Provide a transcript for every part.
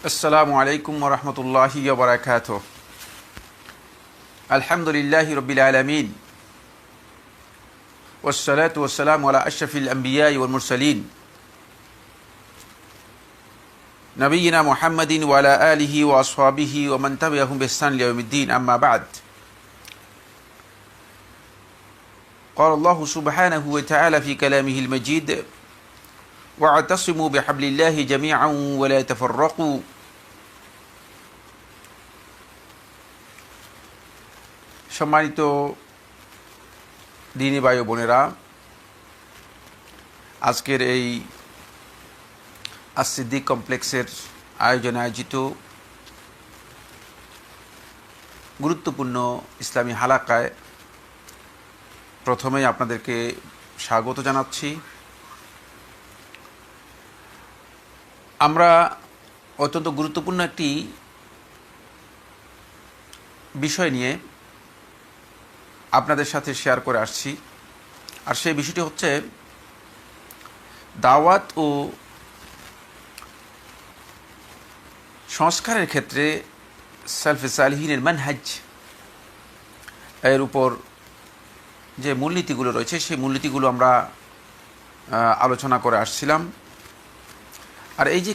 আসসালামু আলাইকুম ওয়া রাহমাতুল্লাহি ওয়া বারাকাতুহু। আলহামদুলিল্লাহি রাব্বিল আলামিন ওয়াসসালাতু ওয়াসসালামু আলা আশরাফিল আমবিয়াই ওয়াল মুরসালিন নবিয়িনা মুহাম্মাদিন ওয়া আলা আলিহি ওয়া আসহাবিহি ওয়া মান তাবি'আহুম বিইহসান ইলা ইয়াউমিদ্দিন, আম্মা বা'দ। قال الله سبحانه وتعالى في كلامه المجيد: واعتصموا بحبل الله جميعا ولا تفرقوا। সম্মানিত দিনী ভাই ও বোনেরা, আজকের এই আস-সিদ্দিক কমপ্লেক্সের আয়োজনে আয়োজিত গুরুত্বপূর্ণ ইসলামী হালাকায় প্রথমেই আপনাদেরকে স্বাগত জানাচ্ছি। আমরা অত্যন্ত গুরুত্বপূর্ণ একটি বিষয় নিয়ে আপনাদের সাথে শেয়ার করে আসছি, আর সেই বিষয়টি হচ্ছে দাওয়াত ও সংস্কারের ক্ষেত্রে সালফে সালিহিনের মানহাজ এর উপর যে মূলনীতিগুলো রয়েছে সেই মূলনীতিগুলো আমরা আলোচনা করে আসছিলাম। আর এই যে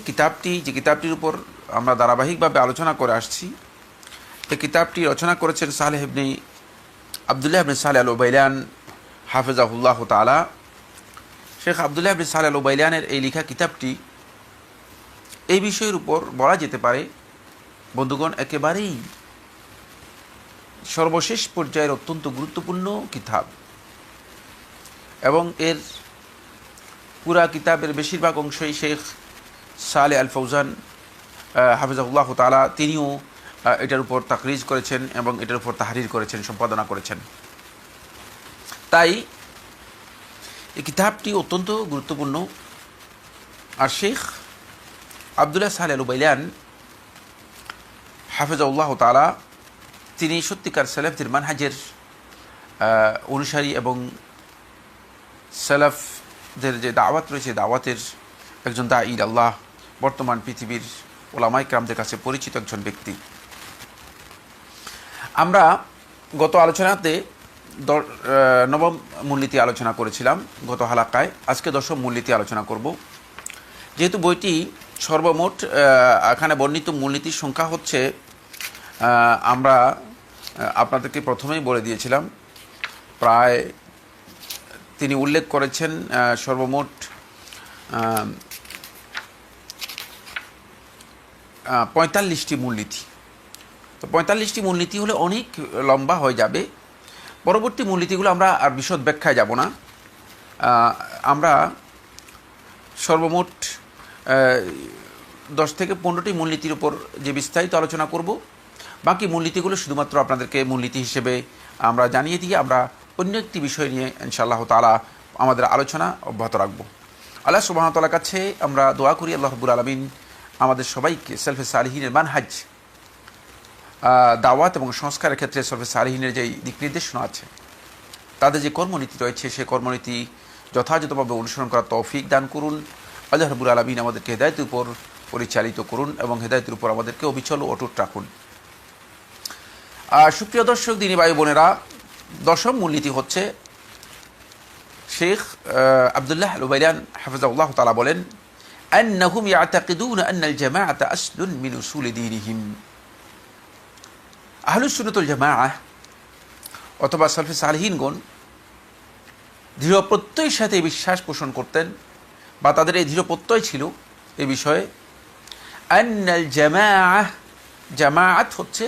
কিতাবটির উপর আমরা ধারাবাহিকভাবে আলোচনা করে আসছি, এই কিতাবটি রচনা করেছেন আবদুল্লাহ ইবনে সালেহ আল উবাইলান হাফিজাহুল্লাহ তাআলা। শেখ আবদুল্লাহ ইবনে সালেহ আল উবাইলানের এই লেখা কিতাবটি এই বিষয়ের উপর বলা যেতে পারে বন্ধুগণ একেবারেই সর্বশেষ পর্যায়ের অত্যন্ত গুরুত্বপূর্ণ কিতাব, এবং এর পুরা কিতাবের বেশিরভাগ অংশই শেখ সালেহ আল ফৌজান হাফিজাহুল্লাহ তাআলা তিনিও এটার উপর তাকরিজ করেছেন এবং এটার উপর তাহরির করেছেন, সম্পাদনা করেছেন। তাই এই কিতাবটি অত্যন্ত গুরুত্বপূর্ণ। আর শেখ আবদুল্লাহ সালেহ আল উবাইলান হাফিজাহুল্লাহ তাআলা তিনি সত্যিকার সালাফদের মানহাজের অনুসারী এবং সালাফদের যে দাওয়াত রয়েছে দাওয়াতের একজন দাঈ আল্লাহ, বর্তমান পৃথিবীর ওলামায়ে কেরামদের কাছে পরিচিত একজন ব্যক্তি। আমরা গত আলোচনাতে নবম মূলনীতি আলোচনা করেছিলাম গত হালাকায়। আজকে দশম মূলনীতি আলোচনা করব। যেহেতু বইটি সর্বমোট এখানে বর্ণিত মূলনীতির সংখ্যা হচ্ছে, আমরা আপনাদেরকে প্রথমেই বলে দিয়েছিলাম, প্রায় তিনি উল্লেখ করেছেন সর্বমোট ৪৫টি মূলনীতি। তো ৪৫টি মূলনীতি হলে অনেক লম্বা হয়ে যাবে। পরবর্তী মূলনীতিগুলো আমরা আর বিশদ ব্যাখ্যায় যাব না। আমরা সর্বমোট ১০ থেকে ১৫টি মূলনীতির উপর যে বিস্তারিত আলোচনা করব, বাকি মূলনীতিগুলো শুধুমাত্র আপনাদেরকে মূলনীতি হিসেবে আমরা জানিয়ে দিয়ে আমরা অন্য একটি বিষয় নিয়ে ইনশাআল্লাহ তাআলা আমাদের আলোচনা অব্যাহত রাখব। আল্লাহ সুবহানাহু ওয়া তাআলার কাছে আমরা দোয়া করি আল্লাহ রাব্বুল আলামিন আমাদের সবাইকে সালফে সালিহিনের মানহাজ দাওয়াত এবং সংস্কারের ক্ষেত্রে সালফে সালিহিনের যেই দিক নির্দেশনা আছে, তাদের যে কর্মনীতি রয়েছে সেই কর্মনীতি যথাযথভাবে অনুসরণ করার তৌফিক দান করুন। আল্লাহ রাব্বুল আলামিন আমাদেরকে হেদায়েতের উপর পরিচালিত করুন এবং হেদায়েতের উপর আমাদেরকে অবিচল অটুট রাখুন। সুপ্রিয় দর্শক, দিনী ভাই বোনেরা, দশম মূলনীতি হচ্ছে শেখ আবদুল্লাহ আল উবাইলান হাফিজাহুল্লাহ তাআলা বলেন, আন্নাহুম ইয়াতাকিদুনা আন্নাল জামাআতা আসলুন মিন উসুলি দীনিহিম। আহলুস সুন্নাত ওয়াল জামাআহ অথবা সালফে সালিহিনগণ দৃঢ় প্রত্যয়ের সাথে বিশ্বাস পোষণ করতেন, বা তাদের এই দৃঢ় প্রত্যয় ছিল এই বিষয়ে, আন্নাল জামাআত হচ্ছে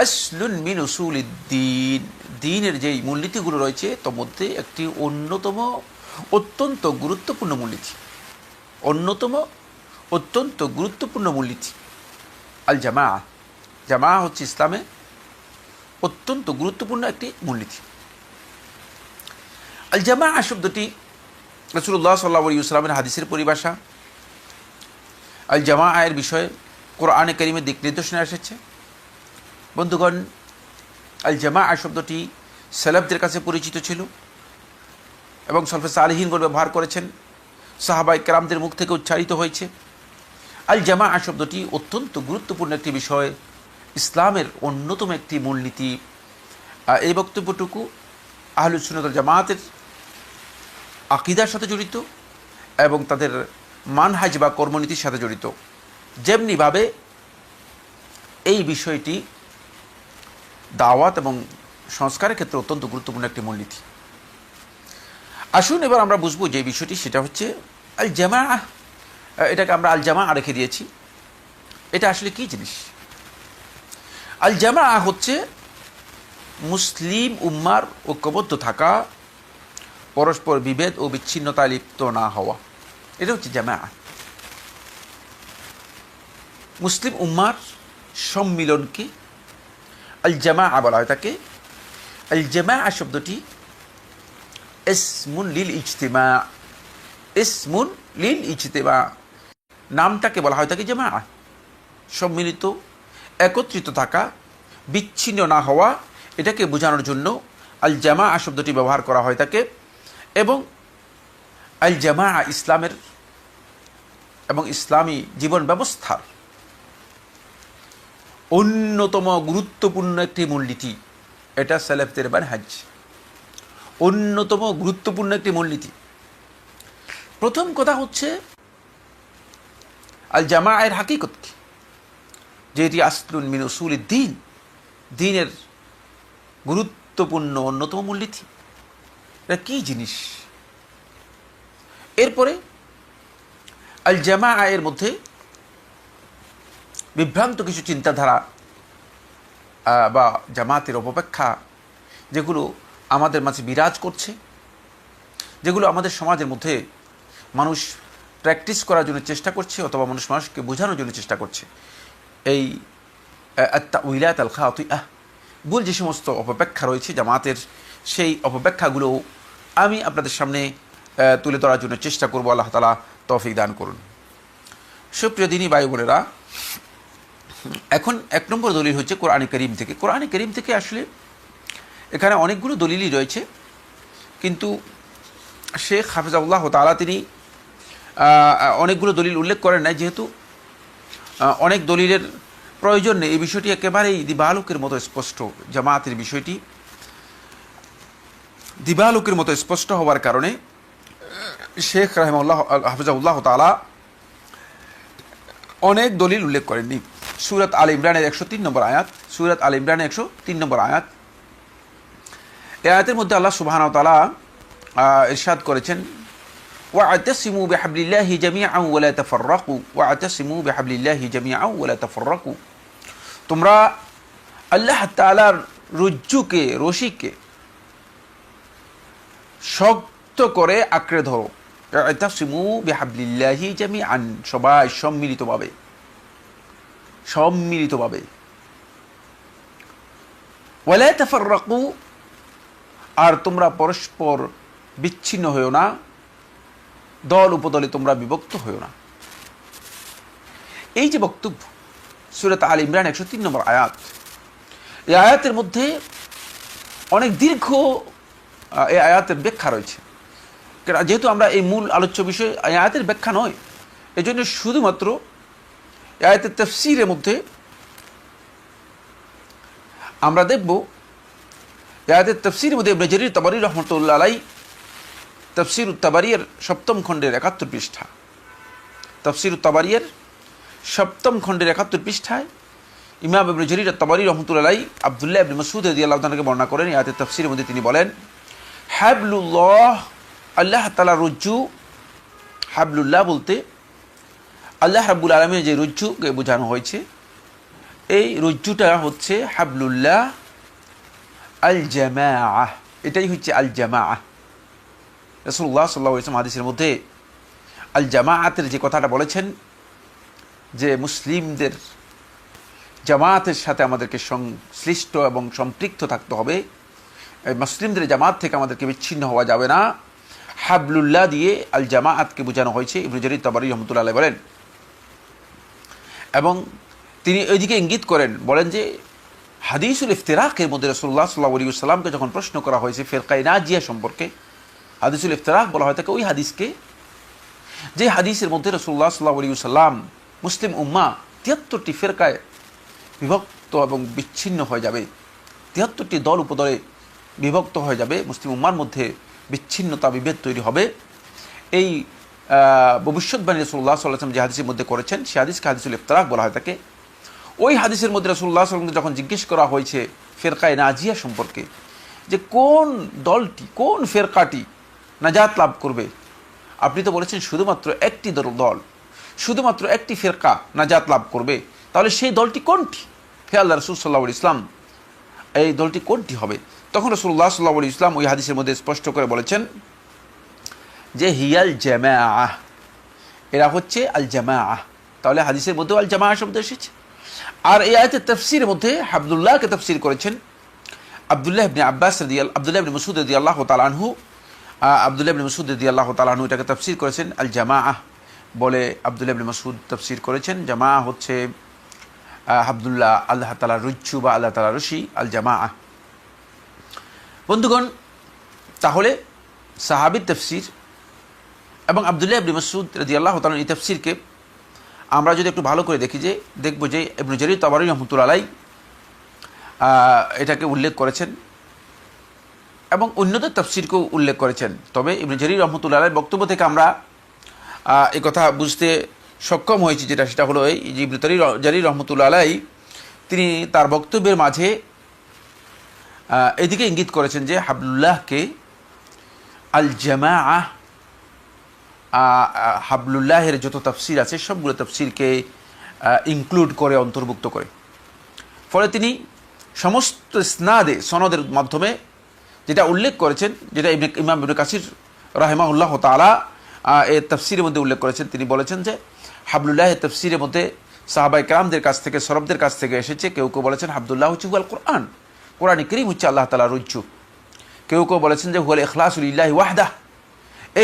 আসলুন মিন উসুলিদ্দীন, দ্বীনের যেই মূলনীতিগুলো রয়েছে তার মধ্যে একটি অন্যতম অত্যন্ত গুরুত্বপূর্ণ মূলনীতি আল জামা হচ্ছে ইসলামে অত্যন্ত গুরুত্বপূর্ণ একটি মূলনীতি। আল জামা শব্দটি রাসূলুল্লাহ সাল্লাল্লাহু আলাইহি ওয়াসাল্লামের হাদিসের পরিভাষা। আল জামা এর বিষয়ে কোরআনে কারীমের দিক নির্দেশনা এসেছে। বন্ধুগণ, আল জামা শব্দটি সালাফদের কাছে পরিচিত ছিল। এবং সলফে সালেহীনগণ ব্যবহার করেছেন, সাহাবায়ে কেরামদের মুখ থেকে উচ্চারিত হয়েছে। আল জামাআ শব্দটি অত্যন্ত গুরুত্বপূর্ণ একটি বিষয়, ইসলামের অন্যতম একটি মূলনীতি। এই বক্তব্যটুকু আহলুস সুন্নাত ওয়াল জামাতের আকীদার সাথে জড়িত এবং তাদের মানহাজ বা কর্মনীতির সাথে জড়িত। যেমনিভাবে এই বিষয়টি দাওয়াত এবং সংস্কারের ক্ষেত্রে অত্যন্ত গুরুত্বপূর্ণ একটি মূলনীতি। আসুন এবার আমরা বুঝবো যে বিষয়টি, সেটা হচ্ছে আল জামাআ। এটাকে আমরা আল জামাআ রেখে দিয়েছি। এটা আসলে কী জিনিস? আল জামাআ হচ্ছে মুসলিম উম্মার ঐক্যবদ্ধ থাকা, পরস্পর বিভেদ ও বিচ্ছিন্নতায় লিপ্ত না হওয়া, এটা হচ্ছে জামাআ। মুসলিম উম্মার সম্মিলনকে আল জামাআ বলা হয়। তাকে আল জামাআ শব্দটি ইসমুন লিল ইজতিমা, ইসমুন লিল ইজতিমা, নামটাকে বলা হয় তাকে জামাআ। সম্মিলিত, একত্রিত থাকা, বিচ্ছিন্ন না হওয়া, এটাকে বোঝানোর জন্য আল জামাআ শব্দটি ব্যবহার করা হয় তাকে। এবং আল জামাআ ইসলামের এবং ইসলামী জীবন ব্যবস্থার অন্যতম গুরুত্বপূর্ণ একটি মূলনীতি। এটা সালেফদের মানহাজ, অন্যতম গুরুত্বপূর্ণ একটি মূলনীতি। প্রথম কথা হচ্ছে আল জামাআর হাকিকত কি, যে এটি আসলুন মিন উসুলিদ দ্বীন, দ্বীনের গুরুত্বপূর্ণ অন্যতম মূলনীতি। এটা কী জিনিস? এরপরে আল জামাআ এর মধ্যে বিভ্রান্ত কিছু চিন্তাধারা বা জামাতের অপব্যাখ্যা যেগুলো আমাদের মাঝে বিরাজ করছে, যেগুলো আমাদের সমাজের মধ্যে মানুষ প্র্যাকটিস করার জন্য চেষ্টা করছে অথবা মানুষকে বোঝানোর জন্য চেষ্টা করছে, এই আত-তাউইলাত আল খাতিআহ, ভুল যে সমস্ত অপব্যাখ্যা রয়েছে জামাতের, সেই অপব্যাখ্যাগুলো আমি আপনাদের সামনে তুলে ধরার জন্য চেষ্টা করব। আল্লাহ তাআলা তৌফিক দান করুন। সুপ্রিয় দিনী ভাই বোনেরা, এখন এক নম্বর দলিল হচ্ছে কোরআনে কারীম থেকে। কোরআনে কারীম থেকে আসলে এখানে অনেকগুলো দলিলই রয়েছে, কিন্তু শেখ হাফিজাহুল্লাহ তাআলা তিনি অনেকগুলো দলিল উল্লেখ করেন নাই, যেহেতু অনেক দলিলের প্রয়োজন নেই। এই বিষয়টি একেবারেই দিবালোকের মতো স্পষ্ট, জামাতের বিষয়টি দিবালোকের মতো স্পষ্ট হওয়ার কারণে শেখ রাহিমাহুল্লাহ হাফিজাহুল্লাহ তাআলা অনেক দলিল উল্লেখ করেননি। সূরাত আল ইমরানের 103 নম্বর আয়াত, সূরাত আল ইমরানের 103 নম্বর আয়াত, এই আয়াতের মধ্যে আল্লাহ সুবহানাহু ওয়া তাআলা ইরশাদ করেছেন, ওয়া'তাসিমু বিহাবলিল্লাহি জামিআন ওয়া লা তাফাররাকু, ওয়া'তাসিমু বিহাবলিল্লাহি জামিআন ওয়া লা তাফাররাকু, তোমরা আল্লাহ তাআলার রজ্জুকে, রশিকে শক্ত করে আঁকড়ে ধরো। ওয়া'তাসিমু বিহাবলিল্লাহি জামিআন, সবাই সম্মিলিতভাবে, সম্মিলিতভাবে। ওয়া লা তাফাররাকু, আর তোমরা পরস্পর বিচ্ছিন্ন হয়েও না, দল উপদলে তোমরা বিভক্ত হয়েও না। এই যে বক্তব্য, সূরাত আল ইমরান 103 নম্বর আয়াত, এই আয়াতের মধ্যে অনেক দীর্ঘ এই আয়াতের ব্যাখ্যা রয়েছে। যেহেতু আমরা এই মূল আলোচ্য বিষয় এই আয়াতের ব্যাখ্যা নয়, এই জন্য শুধুমাত্র এই আয়াতের তাফসীরের মধ্যে আমরা দেখব, এই আয়াতের তাফসীরের মধ্যে ইবনে জারীর তাবারী রাহমাতুল্লাহ আলাইহি তাফসীরুত তাবারীর ৭ম খণ্ডের ৭১ পৃষ্ঠা, তাফসীরুত তাবারীর ৭ম খণ্ডের ৭১ পৃষ্ঠায় ইমাম ইবনে জারীর তাবারী রাহমাতুল্লাহ আলাইহি আব্দুল্লাহ ইবনে মাসউদ রাদিয়াল্লাহু তাআলা থেকে বর্ণনা করেন। এই আয়াতের তাফসীরের মধ্যে তিনি বলেন, হাবলুল্লাহ, আল্লাহ তাআলার রজ্জু। হাবলুল্লাহ বলতে আল্লাহ রাব্বুল আলামিনের যে রজ্জুকে বোঝানো হয়েছে, এই রজ্জুটা হচ্ছে হাবলুল্লাহ আল জামাআহ, এটাই হচ্ছে আল জামাআহ। রাসূলুল্লাহ সাল্লাল্লাহু আলাইহি ওয়াসাল্লাম হাদিসের মধ্যে আল জামাআতের যে কথাটা বলেছেন, যে মুসলিমদের জামাতের সাথে আমাদেরকে সংশ্লিষ্ট এবং সম্পৃক্ত থাকতে হবে, মুসলিমদের জামাত থেকে আমাদেরকে বিচ্ছিন্ন হওয়া যাবে না, হাবলুল্লাহ দিয়ে আল জামাআতকে বোঝানো হয়েছে, ইবনে জারীর তাবারী রাহমাতুল্লাহ আলাইহি বলেন। এবং তিনি ওইদিকে ইঙ্গিত করেন, বলেন যে হাদিসুল ইফতিরাকের মধ্যে রাসূলুল্লাহ সাল্লাল্লাহু আলাইহি ওয়াসাল্লামকে যখন প্রশ্ন করা হয়েছে ফিরকায়ে নাজিয়া সম্পর্কে, হাদিসুল ইফতিরাক বলা হয় থাকে ওই হাদিসকে যে হাদিসের মধ্যে রাসূলুল্লাহ সাল্লাল্লাহু আলাইহি ওয়াসাল্লাম মুসলিম উম্মাহ ৭৩টি ফিরকায় বিভক্ত এবং বিচ্ছিন্ন হয়ে যাবে, ৭৩টি দল উপদলে বিভক্ত হয়ে যাবে, মুসলিম উম্মার মধ্যে বিচ্ছিন্নতা বিভেদ তৈরি হবে, এই ভবিষ্যৎবাণী রাসূলুল্লাহ সাল্লাল্লাহু আলাইহি ওয়াসাল্লাম যে হাদিসের মধ্যে করেছেন সেই হাদিসকে হাদিসুল ইফতিরাক বলা হয় থাকে। ওই হাদিসের মধ্যে রাসূলুল্লাহ সাল্লাল্লাহু আলাইহি ওয়াসাল্লামকে যখন জিজ্ঞেস করা হয়েছে ফিরকায়ে নাজিয়া সম্পর্কে, যে কোন দলটি, কোন ফিরকাটি নাজাত লাভ করবে, আপনি তো বলেছেন শুধুমাত্র একটি দল, শুধুমাত্র একটি ফিরকা নাজাত লাভ করবে, তাহলে সেই দলটি কোনটি? হে আল্লাহ রাসূল সাল্লাল্লাহু আলাইহি ওয়াসাল্লাম, এই দলটি কোনটি হবে? তখন রাসূলুল্লাহ সাল্লাল্লাহু আলাইহি ওয়াসাল্লাম ওই হাদিসের মধ্যে স্পষ্ট করে বলেছেন যে হিয়াল জামাআহ, এরা হচ্ছে আল জামাআহ। তাহলে হাদিসের মধ্যেও আল জামাআহ শব্দ এসেছে। আর এই আয়াতের তাফসীরের মধ্যে আব্দুল্লাহকে তাফসীর করেছেন আব্দুল্লাহ ইবনে আব্বাস আব্দুল্লাহ ইবনে মাসউদ রাদিয়াল্লাহু তাআলা আনহু। আব্দুল্লাহ ইবনে মাসউদ রাদিয়াল্লাহু তাআলা আনহু এটাকে তাফসীর করেছেন আল জামাআহ বলে। আব্দুল্লাহ ইবনে মাসউদ তাফসীর করেছেন জামাআহ হচ্ছে আব্দুল্লাহ, আল্লাহ তাআলা রুজ্জু বা আল্লাহ তাআলা রশি, আল জামাআহ। বন্ধুগণ, তাহলে সাহাবীর তাফসীর এবং আব্দুল্লাহ ইবনে মাসউদ রাদিয়াল্লাহু তাআলা এই তাফসীরকে আমরা যদি একটু ভালো করে দেখি, যে দেখব যে ইবনে জারীর তাবারী রাহমাতুল্লাহ আলাইহি এটাকে উল্লেখ করেছেন এবং অন্যদের তাফসীরকেও উল্লেখ করেছেন। তবে ইবনে জারীর রাহমাতুল্লাহ আলাইহির বক্তব্য থেকে আমরা এই কথা বুঝতে সক্ষম হয়েছি, সেটা হলো এই যে ইবনে জারীর রাহমাতুল্লাহ আলাইহি তিনি তার বক্তব্যের মাঝে এদিকে ইঙ্গিত করেছেন যে হাবলুল্লাহকে আল জামাআহ, হাবলুল্লাহের যত তাফসীর আছে সবগুলো তাফসীরকে ইনক্লুড করে, অন্তর্ভুক্ত করে। ফলে তিনি সমস্ত ইসনাদে, সনদের মাধ্যমে যেটা উল্লেখ করেছেন, যেটা ইমাম ইবনে কাসির রাহিমাহুল্লাহ তাআলা এর তাফসীরের মধ্যে উল্লেখ করেছেন, তিনি বলেছেন যে হাবলুল্লাহের তাফসীরের মধ্যে সাহাবায়ে কেরামদের কাছ থেকে, সরবদের কাছ থেকে এসেছে। কেউ কেউ বলেছেন হাবলুল্লাহ হচ্ছে হুয়াল কোরআন, কোরআনে কারীম হচ্ছে আল্লাহ তাআলার রুজ্জু। কেউ কেউ বলেছেন যে হুয়াল ইখলাসু লিল্লাহি ওয়াহদাহ,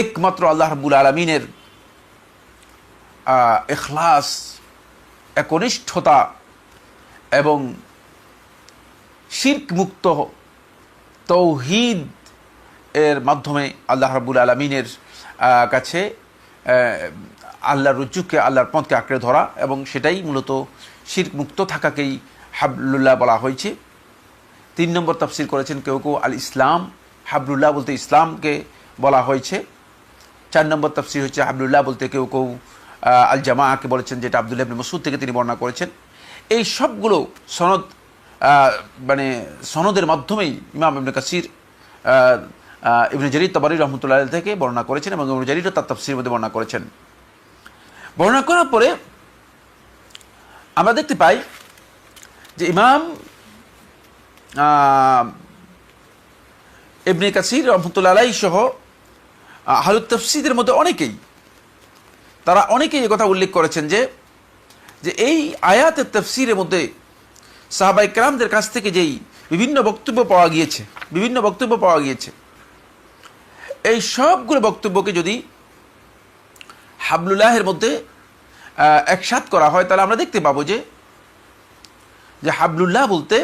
একমাত্র আল্লাহ রাব্বুল আলামিনের ইখলাস, একনিষ্ঠতা এবং শিরক মুক্ত তৌহিদ এর মাধ্যমে আল্লাহ রাব্বুল আলামিনের কাছে আল্লাহর রুজ্জুকে, আল্লাহর পথকে আঁকড়ে ধরা, এবং সেটাই মূলত শিরক মুক্ত থাকাকেই হাবলুল্লাহ বলা হয়েছে। 3 নম্বর তাফসীর করেছেন কেউ কেউ আল ইসলাম, হাবলুল্লাহ বলতে ইসলামকে বলা হয়েছে। 4 নম্বর তাফসীর হচ্ছে হাবলুল্লাহ বলতে কেউ কেউ আল জামাআকে বলেছেন, যেটা আব্দুল্লাহ ইবনে মাসউদ থেকে তিনি বর্ণনা করেছেন। এই সবগুলো সনদ সনদের মাধ্যমেই ইমাম ইবনে কাসির ইবনে জারীর তাবারী রাহমাতুল্লাহ আলাইহি থেকে বর্ণনা করেছেন এবং ইবনে জারীরও তার তাফসীরের মধ্যে বর্ণনা করেছেন। বর্ণনা করার পরে আমরা দেখতে পাই যে ইমাম ইবনে কাসির রাহমাতুল্লাহ আলাইহি সহ আহলুত তাফসীরের মধ্যে তারা অনেকেই এই কথা উল্লেখ করেছেন যে এই আয়াতের তাফসীরের মধ্যে সাহাবায়ে কেরামদের কাছ থেকে যেই বিভিন্ন বক্তব্য পাওয়া গিয়েছে, এই সবগুলো বক্তব্যকে যদি হাবলুল্লাহের মধ্যে একসাথ করা হয়, তাহলে আমরা দেখতে পাবো যে হাবলুল্লাহ বলতে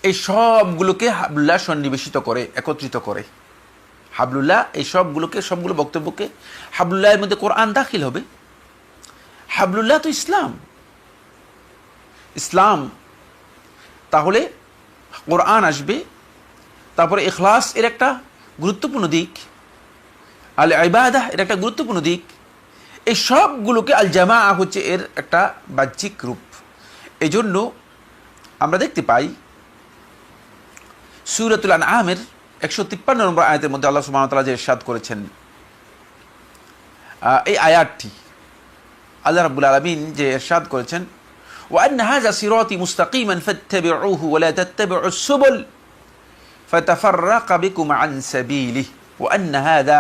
এই সবগুলোকে হাবলুল্লাহ সন্নিবেশিত করে, একত্রিত করে। হাবলুল্লাহ এই সবগুলো বক্তব্যকে, হাবলুল্লাহের মধ্যে কোরআন দাখিল হবে। হাবলুল্লাহ তো ইসলাম, তাহলে কোরআন আসবে, তারপরে ইখলাস এর একটা গুরুত্বপূর্ণ দিক, আল ইবাদাহ এর একটা গুরুত্বপূর্ণ দিক। এই সবগুলোকে আল জামাআহ হচ্ছে এর একটা বাহ্যিক রূপ। এই জন্য আমরা দেখতে পাই সূরাতুল আনআমের 153 নম্বর আয়াতের মধ্যে আল্লাহ সুবহানাহু ওয়া তাআলা যে ইরশাদ করেছেন, এই আয়াতটি আল্লাহ রাব্বুল আলামিন যে ইরশাদ করেছেন, ওয়া আন্না হাযা সিরাতি মুস্তাকিমান ফাত্তাবিউহু ওয়া লা তাত্তাবিউস সুবুল ফাতাফাররাকা বিকুম আন সাবিলিহি ওয়া আন্না হাযা,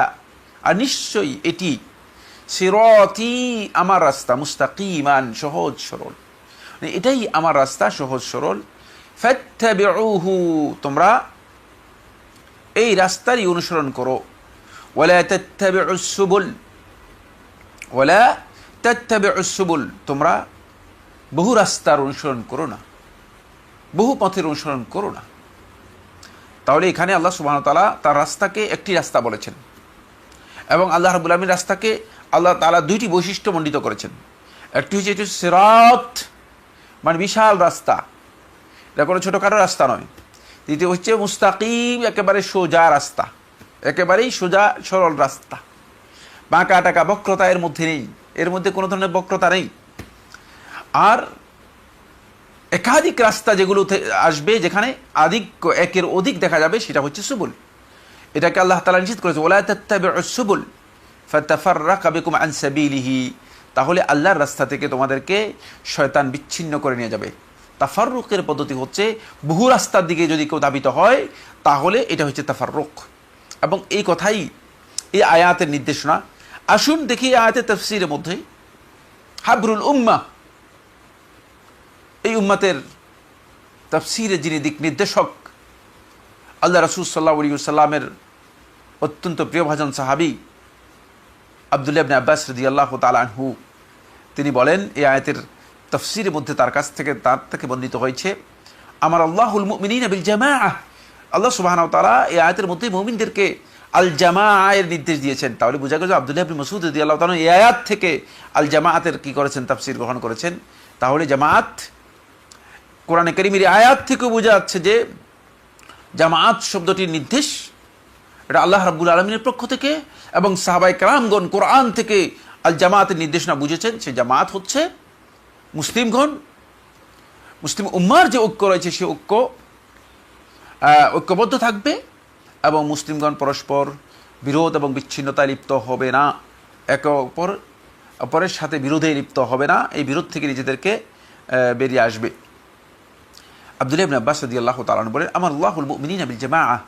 নিশ্চয়ই এটি, সিরাতি আমার রাস্তা, মুস্তাকিমান সহজ সরল, এটাই আমার রাস্তা সহজ সরল, ফাত্তাবিউহু তোমরা এই রাস্তারই অনুসরণ করো, ওয়ালা তাত্তাবিউস সুবুল, ওয়ালা তাত্তাবিউস সুবুল তোমরা বহু রাস্তার অনুসরণ করো না, বহু পথের অনুসরণ করো না। তাহলে এখানে আল্লাহ সুবহানাহু ওয়া তাআলা তার রাস্তাকে একটি রাস্তা বলেছেন, এবং আল্লাহ রাব্বুল আলামিন রাস্তাকে আল্লাহ তাআলা দুইটি বৈশিষ্ট্য মণ্ডিত করেছেন। একটি হচ্ছে এটি সিরাত, মানে বিশাল রাস্তা, এটা কোনো ছোটোখাটো রাস্তা নয়। দ্বিতীয় হচ্ছে মুস্তাকিম, একেবারে সোজা রাস্তা, একেবারেই সোজা সরল রাস্তা, বাঁকা টাকা বক্রতা এর মধ্যে নেই, এর মধ্যে কোনো ধরনের বক্রতা নেই। আর একাধিক রাস্তা যেগুলো আসবে, যেখানে একের অধিক দেখা যাবে, সেটা হচ্ছে সুবুল। এটাকে আল্লাহ তাআলা নিষেধ করেছে, ওয়ালা তাত্তাবিউস সুবুল ফাতাফাররাকা বিকুম আন সাবিলিহি। তাহলে আল্লাহর রাস্তা থেকে তোমাদেরকে শয়তান বিচ্ছিন্ন করে নিয়ে যাবে। তাফাররুকের পদ্ধতি হচ্ছে বহু রাস্তার দিকে যদি কেউ ধাবিত হয়, তাহলে এটা হচ্ছে তাফাররুক। এবং এই কথাই এই আয়াতের নির্দেশনা। আসুন দেখি আয়াতের তাফসীরের মধ্যে হাবরুল উম্মাহ, এই উম্মতের তাফসীরের যিনি দিক নির্দেশক, আল্লাহ রাসূল সাল্লাল্লাহু আলাইহি ওয়াসাল্লামের অত্যন্ত প্রিয়ভাজন সাহাবী আব্দুল্লাহ ইবনে আব্বাস রাদিয়াল্লাহু তাআলা আনহু, তিনি বলেন এই আয়াতের তাফসীরের মধ্যে তার থেকে বর্ণিত হয়েছে, আমার আল্লাহুল মুমিনিনা বিল জামাআহ, আল্লাহ সুবহানাহু ওয়া তাআলা এই আয়াতের মধ্যে মুমিনদেরকে আল জামাআ এর নির্দেশ দিয়েছেন। তাহলে বোঝা গেল আব্দুল্লাহ ইবনে মাসউদ রাদিয়াল্লাহু তাআলা এই আয়াত থেকে আল জামাআতের কি করেছেন, তাফসীর গ্রহণ করেছেন। তাহলে জামাআত কোরআনে কারীমের আয়াত থেকে বোঝা যাচ্ছে যে জামাআত শব্দটির নির্দেশ এটা আল্লাহ রাব্বুল আলামিনের পক্ষ থেকে, এবং সাহাবায়ে কেরামগণ কোরআন থেকে আল জামাআতের নির্দেশনা বুঝেছেন। সেই জামাআত হচ্ছে মুসলিমগণ, মুসলিম উম্মার যে ঐক্য রয়েছে, সে ঐক্যবদ্ধ থাকবে, এবং মুসলিমগণ পরস্পর বিরোধ এবং বিচ্ছিন্নতায় লিপ্ত হবে না, একে অপরের সাথে বিরোধে লিপ্ত হবে না, এই বিরোধ থেকে নিজেদেরকে বেরিয়ে আসবে। আব্দুল্লাহ ইবনে আব্বাস রাদিয়াল্লাহু তাআলা আনহু বলেন, আমার আল্লাহুল মুমিনিনা বিল জামাআহ,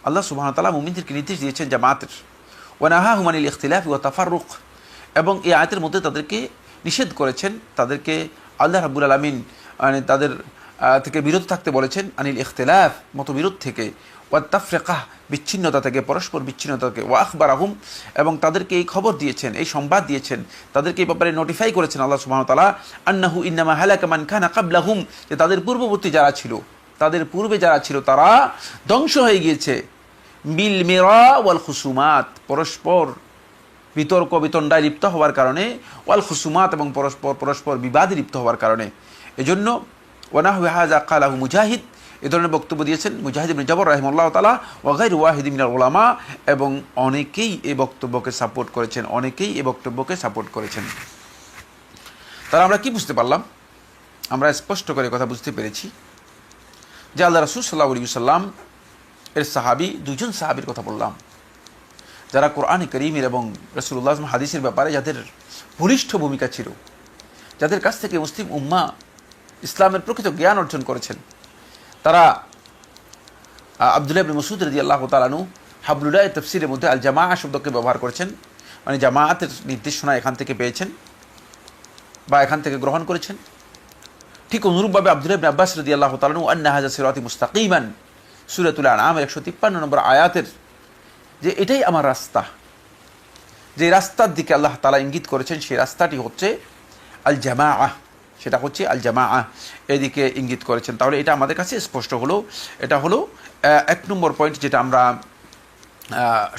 আল্লাহ সুবহানাহু ওয়া তাআলা মুমিনদেরকে নির্দেশ দিয়েছেন জামাতের। ওয়া নাহাহুম আনিল ইখতিলাফ ওয়া তাফাররুক, এবং এই আয়াতের মধ্যে তাদেরকে নিষেধ করেছেন, তাদেরকে আল্লাহ রাব্বুল আলামিন তাদের থেকে বিরত থাকতে বলেছেন, আনিল ইখতিলাফ মতবিরোধ থেকে, ওয়া তাফরিকাহ বিচ্ছিন্নতা থেকে, পরস্পর বিচ্ছিন্নতা থেকে, ওয়া আখবারাহুম এবং তাদেরকে এই খবর দিয়েছেন, এই সংবাদ দিয়েছেন, তাদেরকে এই ব্যাপারে নোটিফাই করেছেন আল্লাহ সুবহানাহু ওয়া তাআলা, আন্নাহু ইন্নামা হালাকা মান কানা ক্বাবলাহুম, যে তাদের পূর্ববর্তী যারা ছিল, তাদের পূর্বে যারা ছিল তারা ধ্বংস হয়ে গিয়েছে, বিল মিরা ওয়াল খুসুমাত, পরস্পর বিতর্ক বিতণ্ডায় লিপ্ত হওয়ার কারণে, ওয়াল খুসুমাত এবং পরস্পর বিবাদে লিপ্ত হওয়ার কারণে। এজন্য ওয়ানাহু হাযা ক্বালাহু মুজাহিদ, এ ধরনের বক্তব্য দিয়েছেন মুজাহিদ ইবনে জবর রাহিমাহুল্লাহ তাআলা, ওয়া গায়রু ওয়াহিদ মিনাল উলামা, এবং অনেকেই এই বক্তব্যকে সাপোর্ট করেছেন, অনেকেই এই বক্তব্যকে সাপোর্ট করেছেন। তাহলে আমরা কি বুঝতে পারলাম? আমরা স্পষ্ট করে কথা বুঝতে পেরেছি যে আল্লাহ রাসূল সাল্লাল্লাহু আলাইহি ওয়াসাল্লাম এর সাহাবী, দুইজন সাহাবীর কথা বললাম, যারা কোরআনে কারীমের এবং রাসূলুল্লাহ হাদিসের ব্যাপারে যাদের বলিষ্ঠ ভূমিকা ছিল, যাদের কাছ থেকে মুসলিম উম্মাহ ইসলামের প্রকৃত জ্ঞান অর্জন করেছেন। তারা আব্দুল্লাহ ইবনে মাসউদ রাদিয়াল্লাহু তাআলা আনহু হাবলুল্লাহ তাফসীরের মধ্যে আল জামাআ শব্দকে ব্যবহার করেছেন, মানে জামাআতের নির্দেশনা এখান থেকে পেয়েছেন বা এখান থেকে গ্রহণ করেছেন। ঠিক অনুরূপভাবে আব্দুল্লাহ ইবনে আব্বাস রাদিয়াল্লাহু তাআলা আনহু আন্না হাযা সিরাতি মুস্তাকিমান, সূরাতুল আনআম 153 নম্বর আয়াতের, যে এটাই আমার রাস্তা, যে রাস্তার দিকে আল্লাহ তাআলা ইঙ্গিত করেছেন, সেই রাস্তাটি হচ্ছে আল জামাআ, সেটা হচ্ছে আল জামাআ, এদিকে ইঙ্গিত করেছেন। তাহলে এটা আমাদের কাছে স্পষ্ট হলো। এটা হলো 1 নম্বর পয়েন্ট, যেটা আমরা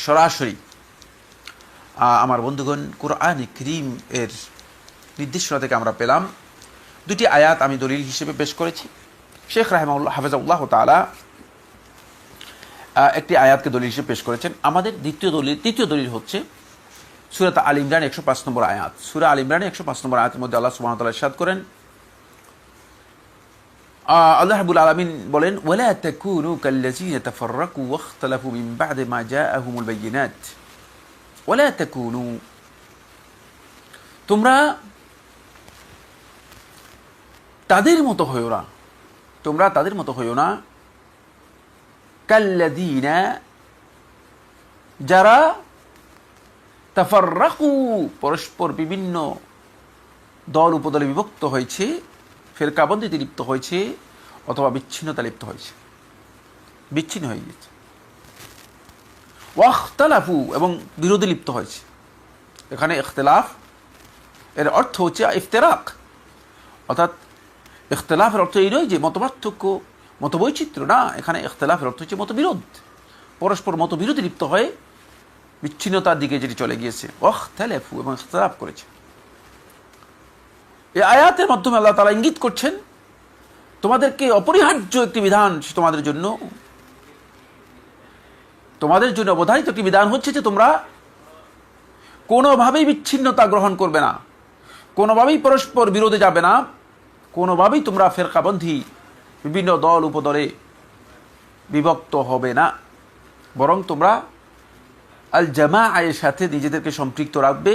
সরাসরি আমার বন্ধুগণ কোরআনে কারীম এর নির্দেশনা থেকে আমরা পেলাম। দুটি আয়াত আমি দলিল হিসেবে পেশ করেছি। শেখ রাহিমাহুল্লাহ হাফিজাহুল্লাহ তাআলা একটি আয়াতকে দলিল হিসেবে পেশ করেছেন। আমাদের তৃতীয় দলিল হচ্ছে সূরা আল ইমরান 105 নম্বর আয়াত। সূরা আল ইমরান 105 নম্বর আয়াতের মধ্যে আল্লাহ সুবহানাহু ওয়া তাআলা ইরশাদ করেন, আল্লাহ রাব্বুল আলামিন বলেন, ওয়ালা তাকুনু কাল্লাযীনা তাফাররাকু ওয়াখতালাফু মিন বা'দি মা জাআহুমুল বায়িনাত, ওয়ালা তাকুনু, তোমরা তাদের মতো হইও না, তোমরা তাদের মতো হইও না, কাল্লাযীনা, যারা তাফাররাকু, পরস্পর বিভিন্ন দল উপদলে বিভক্ত হয়েছে, ফেরকাবন্দিতে লিপ্ত হয়েছে, অথবা বিচ্ছিন্নতা লিপ্ত হয়েছে, বিচ্ছিন্ন হয়ে গেছে। ওয়াখতালাফু, এবং বিরোধে লিপ্ত হয়েছে। এখানে ইখতিলাফ এর অর্থ হচ্ছে ইফতিরাক, অর্থাৎ ইখতিলাফের অর্থ এই নয় যে মতপার্থক্য মতবৈচিত্র্য না, এখানে ইখতিলাফের অর্থ হচ্ছে মতবিরোধ, পরস্পর মতবিরোধে লিপ্ত হয়ে বিচ্ছিন্নতার দিকে যেটি চলে গিয়েছে, ওয়াখতালাফু এবং ইখতিলাফ করেছে। এই আয়াতের মাধ্যমে আল্লাহ তাআলা ইঙ্গিত করছেন তোমাদেরকে অপরিহার্য একটি বিধান, তোমাদের জন্য অবধারিত একটি বিধান হচ্ছে যে তোমরা কোনোভাবেই বিচ্ছিন্নতা গ্রহণ করবে না, কোনোভাবেই পরস্পর বিরোধে যাবে না, কোনোভাবেই তোমরা ফেরকাবন্ধী বিভিন্ন দল উপদলে বিভক্ত হবে না, বরং তোমরা আল জামাআতের সাথে নিজেদেরকে সম্পৃক্ত রাখবে,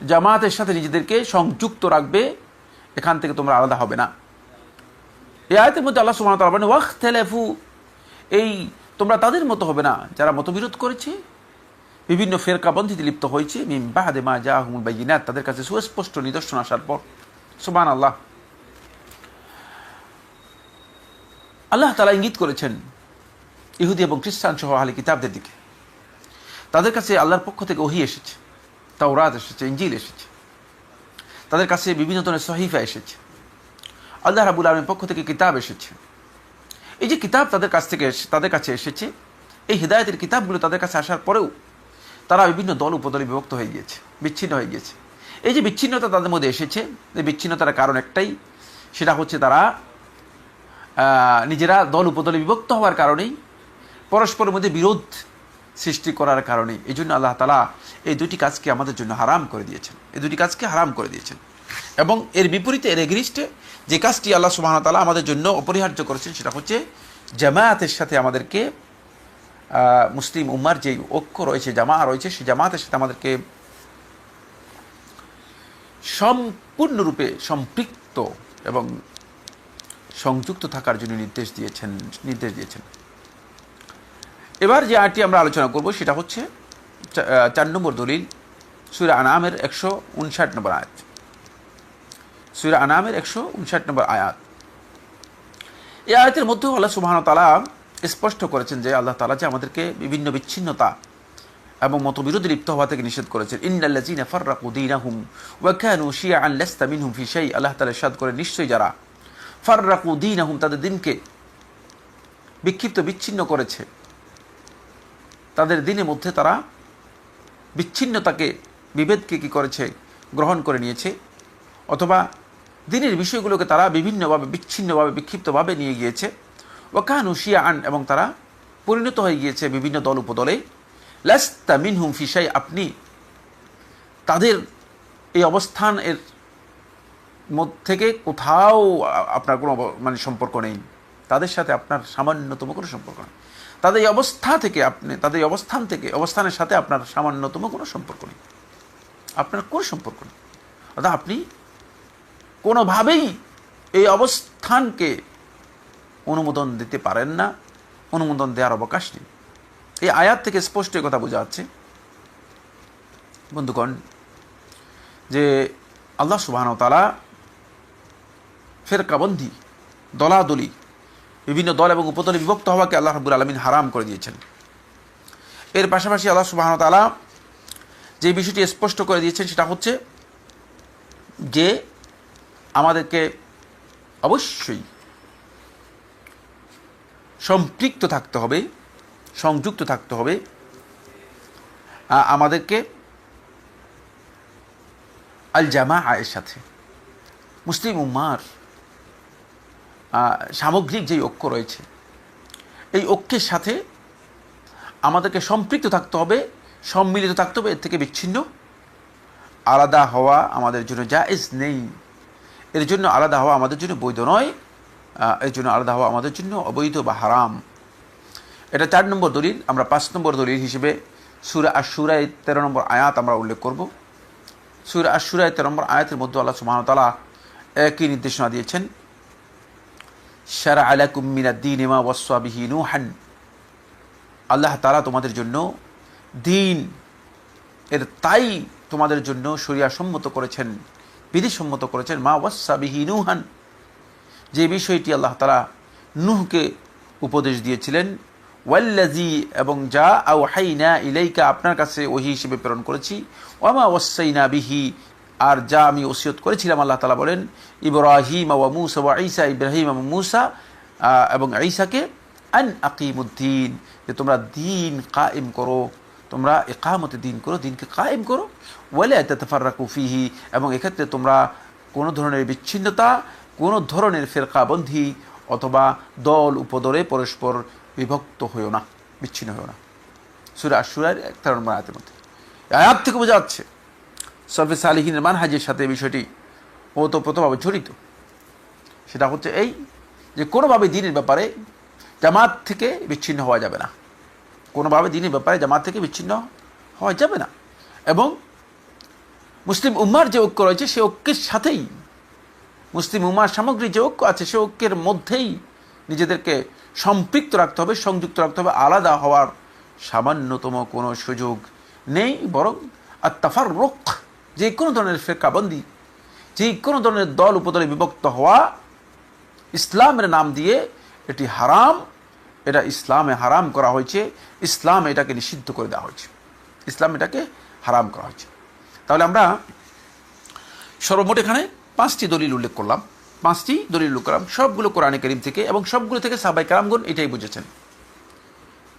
জামাতের সাথে নিজেদেরকে সংযুক্ত রাখবে, এখান থেকে তোমরা আলাদা হবে না। এই আয়াতের মধ্যে আল্লাহ সুবহানাহু ওয়া তাআলা বলেন ওয়াখতালাফু, এই তোমরা তাদের মতো হবে না যারা মতবিরোধ করেছে, বিভিন্ন ফেরকাবন্দিতে লিপ্ত হয়েছে, মিন বা'দে মা জাআহুমুল বায়িনাত, তাদের কাছে সুস্পষ্ট নিদর্শন আসার পর। সুবহানাল্লাহ। আল্লাহ তাআলা ইঙ্গিত করেছেন ইহুদি এবং খ্রিস্টান সহ আহলে কিতাবদের দিকে, তাদের কাছে আল্লাহর পক্ষ থেকে ওহী এসেছে, তাওরাত এসেছে, ইনজিল এসেছে, তাদের কাছে বিভিন্ন ধরনের সহিফা এসেছে, আল্লাহ রাব্বুল আলামিনের পক্ষ থেকে কিতাব এসেছে। এই যে কিতাব তাদের কাছে এসেছে, এই হিদায়াতের কিতাবগুলো তাদের কাছে আসার পরেও তারা বিভিন্ন দল উপদলে বিভক্ত হয়ে গিয়েছে, বিচ্ছিন্ন হয়ে গিয়েছে। এই যে বিচ্ছিন্নতা তাদের মধ্যে এসেছে, এই বিচ্ছিন্নতার কারণ একটাই, সেটা হচ্ছে তারা নিজেরা দল উপদলে বিভক্ত হওয়ার কারণেই, পরস্পরের মধ্যে বিরোধ সৃষ্টি করার কারণে। এই জন্য আল্লাহ তাআলা এই দুটি কাজকে আমাদের জন্য হারাম করে দিয়েছেন, এই দুটি কাজকে হারাম করে দিয়েছেন। এবং এর বিপরীতে, এর এগেনিস্টে যে কাজটি আল্লাহ সুবহানাহু ওয়া তাআলা আমাদের জন্য অপরিহার্য করেছেন, সেটা হচ্ছে জামায়াতের সাথে আমাদেরকে, মুসলিম উম্মার যে ঐক্য রয়েছে, জামা রয়েছে, সেই জামাতের সাথে আমাদেরকে সম্পূর্ণরূপে সম্পৃক্ত এবং সংযুক্ত থাকার জন্য নির্দেশ দিয়েছেন। এবার যে আয়াতটি আমরা আলোচনা করব সেটা হচ্ছে 4 নম্বর দলিল, সূরা আনামের 159 নম্বর আয়াত। সূরা আনামের 159 নম্বর আয়াত। এই আয়াতের মধ্যে আল্লাহ সুবহানাহু ওয়া তাআলা স্পষ্ট করেছেন যে আল্লাহ তাআলা যে আমাদেরকে বিভিন্ন বিচ্ছিন্নতা এবং মতবিরোধে লিপ্ত হওয়া থেকে নিষেধ করেছেন। ইন্নাল্লাযীনা ফাররাকু দীনাহুম ওয়া কানু শিয়াআন লাস্তা মিনহুম ফি শাই, আল্লাহ তাআলা ইরশাদ করেন নিশ্চয়ই যারা ফাররাকু দীনাহুম, তাদের দিনকে বিচ্ছিন্ন করেছে, তাদের দিনের মধ্যে তারা বিচ্ছিন্নতাকে, বিভেদকে কি করেছে, গ্রহণ করে নিয়েছে, অথবা দিনের বিষয়গুলোকে তারা বিভিন্নভাবে, বিচ্ছিন্নভাবে, বিক্ষিপ্তভাবে নিয়ে গিয়েছে। ওয়া কানু শিয়াআন, এবং তারা পরিণত হয়ে গিয়েছে বিভিন্ন দল উপদলে। লাস্তা মিনহুম ফি শাই, আপনি তাদের এই অবস্থানের থেকে কোথাও আপনার কোনো সম্পর্ক নেই, তাদের সাথে আপনার সামান্যতম কোনো সম্পর্ক নেই, তাদের এই অবস্থা থেকে তাদের এই অবস্থানের সাথে আপনার সামান্যতম কোনো সম্পর্ক নেই, আপনার কোনো সম্পর্ক নেই। অর্থাৎ আপনি কোনোভাবেই এই অবস্থানকে অনুমোদন দিতে পারেন না, অনুমোদন দেওয়ার অবকাশ নেই। এই আয়াত থেকে স্পষ্ট কথা বোঝা যাচ্ছে বন্ধুগণ যে আল্লাহ সুবহানাহু ওয়া তাআলা ফেরকাবন্দি, দলাদলি, বিভিন্ন দল এবং উপদলে বিভক্ত হওয়াকে আল্লাহ রাব্বুল আলামিন হারাম করে দিয়েছেন। এর পাশাপাশি আল্লাহ সুবহানাহু ওয়া তাআলা যে বিষয়টি স্পষ্ট করে দিয়েছেন সেটা হচ্ছে যে আমাদেরকে অবশ্যই সম্পৃক্ত থাকতে হবে, সংযুক্ত থাকতে হবে, আমাদেরকে আল জামাআর সাথে, মুসলিম উম্মার সামগ্রিক যে ঐক্য রয়েছে, এই ঐক্যের সাথে আমাদেরকে সম্পৃক্ত থাকতে হবে, সম্মিলিত থাকতে হবে। এর থেকে বিচ্ছিন্ন আলাদা হওয়া আমাদের জন্য জায়েজ নেই, এর জন্য আলাদা হওয়া আমাদের জন্য বৈধ নয়, এর জন্য আলাদা হওয়া আমাদের জন্য অবৈধ বা হারাম। এটা 4 নম্বর দলিল। আমরা 5 নম্বর দলিল হিসেবে সূরা আশ-শুরায় 13 নম্বর আয়াত আমরা উল্লেখ করব। সূরা আশ-শুরায় 13 নম্বর আয়াতের মধ্যে আল্লাহ সুবহানাহু ওয়া তাআলা একই নির্দেশনা দিয়েছেন, শারআ লাকুম মিনাদ-দীনি মা ওয়াসসা বিহি নূহান, আল্লাহ তাআলা তোমাদের জন্য দিন এর তাই তোমাদের জন্য শরিয়া সম্মত করেছেন, বিধিসম্মত করেছেন, মা ওয়াসসা বিহি নূহান, যে বিষয়টি আল্লাহ তাআলা নূহকে উপদেশ দিয়েছিলেন, ওয়াল্লাযী, এবং যা আওহাইনা ইলাইকা, আপনার কাছে ওহী হিসেবে প্রেরণ করেছি, ওয়া মা ওয়াসাইনা বিহি, আর যা আমি ওসিয়ত করেছিলাম, আল্লাহ তাআলা বলেন, ইব্রাহিম ওয়া মূসা ওয়া ঈসা, ইব্রাহিম এবং মূসা এবং ঈসাকে আন আকিমুদ্দিন, যে তোমরা দিন কায়েম করো, তোমরা ইকামতে দিন করো, দিনকে কায়েম করো, ওয়ালা তাতাফাররাকু ফিহি, এবং এক্ষেত্রে তোমরা কোনো ধরনের বিচ্ছিন্নতা, কোনো ধরনের ফেরকাবন্ধি অথবা দল উপদলে পরস্পর বিভক্ত হইও না, বিচ্ছিন্ন হইও না। সূরা আশ-শুরার ১৩ নম্বর আয়াতের মধ্যে আয়াত থেকে বোঝা যাচ্ছে সলফে সালিহিনের মানহাজের সাথে বিষয়টি ওতপ্রোতভাবে জড়িত। সেটা হচ্ছে এই যে কোনোভাবে দ্বীনের ব্যাপারে জামাত থেকে বিচ্ছিন্ন হওয়া যাবে না, কোনোভাবে দ্বীনের ব্যাপারে জামাত থেকে বিচ্ছিন্ন হওয়া যাবে না, এবং মুসলিম উম্মার যে ঐক্য রয়েছে সে ঐক্যের সাথেই, মুসলিম উম্মার সামগ্রিক যে ঐক্য আছে সে ঐক্যের মধ্যেই নিজেদেরকে সম্পৃক্ত রাখতে হবে, সংযুক্ত রাখতে হবে। আলাদা হওয়ার সামান্যতম কোনো সুযোগ নেই, বরং আত-তাফাররুক, যে কোনো ধরনের ফিরকাবন্দি, যে কোনো ধরনের দল উপদলে বিভক্ত হওয়া ইসলামের নাম দিয়ে এটি হারাম, এটা ইসলামে হারাম করা হয়েছে, ইসলাম এটাকে নিষিদ্ধ করে দেওয়া হয়েছে, ইসলাম এটাকে হারাম করা হয়েছে। তাহলে আমরা সর্বমোট এখানে 5টি দলিল উল্লেখ করলাম, 5টি দলিল উল্লেখ করলাম, সবগুলো কোরআনে কারীম থেকে, এবং সবগুলো থেকে সাহাবায়ে কেরামগণ এটাই বুঝেছেন।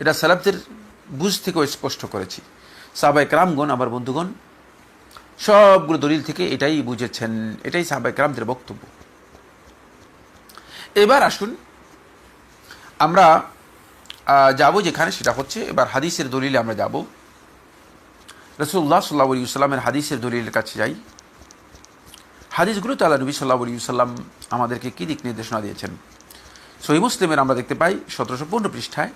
এটা সালাফদের বুঝ থেকেও স্পষ্ট করেছি। সাহাবায়ে কেরামগণ, আমার বন্ধুগণ, সবগুলো দলিল থেকে এটাই বুঝেছেন, এটাই সাহাবায়ে কেরামদের বক্তব্য। এবার আসুন আমরা যাব যেখানে, সেটা হচ্ছে এবার হাদিসের দলিলে আমরা যাব। রাসূলুল্লাহ সাল্লাল্লাহু আলাইহি ওয়াসাল্লামের হাদিসের দলিলের কাছে যাই। হাদিসগুলো তো আল্লাহ নবী সাল্লাল্লাহু আলাইহি ওয়াসাল্লাম আমাদেরকে কী দিক নির্দেশনা দিয়েছেন। সহিহ মুসলিমের আমরা দেখতে পাই 1715 পৃষ্ঠায়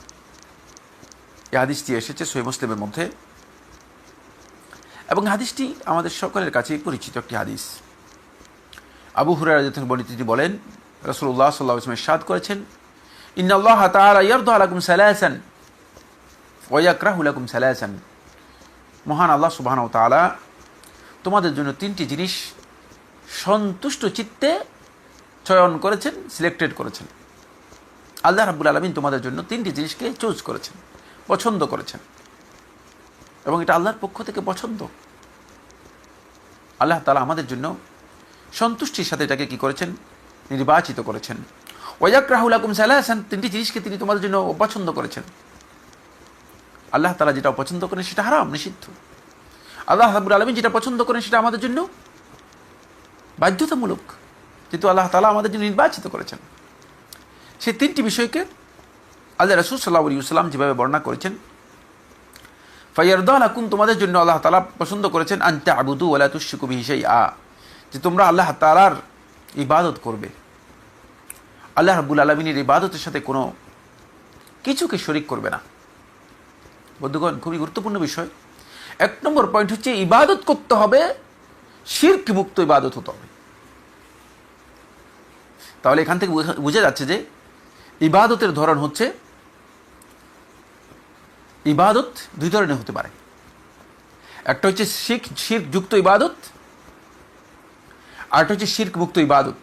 এই হাদিসটি এসেছে সহিহ মুসলিমের মধ্যে, এবং হাদিসটি আমাদের সকলের কাছেই পরিচিত একটি হাদিস। আবু হুরায়রা রাদিয়াল্লাহু আনহু বর্ণিত, তিনি বলেন রাসূলুল্লাহ সাল্লাল্লাহু আলাইহি ওয়াসাল্লাম ইরশাদ করেছেন, ইন্নাল্লাহ তাআলা ইয়ারদু লাকুম সালাসান ওয়া ইয়াকরাহু লাকুম সালাসান, মহান আল্লাহ সুবহানাহু ওয়া তাআলা তোমাদের জন্য 3টি জিনিস সন্তুষ্ট চিত্তে চয়ন করেছেন, সিলেক্টেড করেছেন। আল্লাহ রাব্বুল আলামিন তোমাদের জন্য 3টি জিনিসকে চুজ করেছেন, পছন্দ করেছেন, এবং এটা আল্লাহর পক্ষ থেকে পছন্দ। আল্লাহ তাআলা আমাদের জন্য সন্তুষ্টির সাথে এটাকে কি করেছেন, নির্বাচিত করেছেন। ওয়া ইয়াকরাহু লাকুম সালাসান, 3টি জিনিসকে তিনি তোমাদের জন্য অপছন্দ করেছেন। আল্লাহ তাআলা যেটা অপছন্দ করেন সেটা হারাম, নিষিদ্ধ। আল্লাহ রাব্বুল আলামিন যেটা পছন্দ করেন সেটা আমাদের জন্য বাধ্যতামূলক, যেহেতু আল্লাহ তাআলা আমাদের জন্য নির্বাচিত করেছেন। সেই 3টি বিষয়কে আল্লাহ রাসূল সাল্লাল্লাহু আলাইহি ওয়াসাল্লাম যেভাবে বর্ণনা করেছেন, ফায়ারদা লাকুম, তোমাদের জন্য আল্লাহ তাআলা পছন্দ করেছেন, আন তা'বুদু ওয়া লা তুশরিকু বিহি শাইআ, যে তোমরা আল্লাহ তাআলার ইবাদত করবে, আল্লাহ রাব্বুল আলামিনের ইবাদতের সাথে কোনো কিছুকে শরীক করবে না। বন্ধুগণ, খুবই গুরুত্বপূর্ণ বিষয়। 1 নম্বর পয়েন্ট হচ্ছে ইবাদত করতে হবে, শিরক মুক্ত ইবাদত হতে হবে। তাহলে এখান থেকে বোঝা যাচ্ছে যে ইবাদতের ধরন হচ্ছে, ইবাদত 2 ধরনের হতে পারে। একটা হচ্ছে শিরক যুক্ত ইবাদত, আর একটা হচ্ছে শিরক মুক্ত ইবাদত।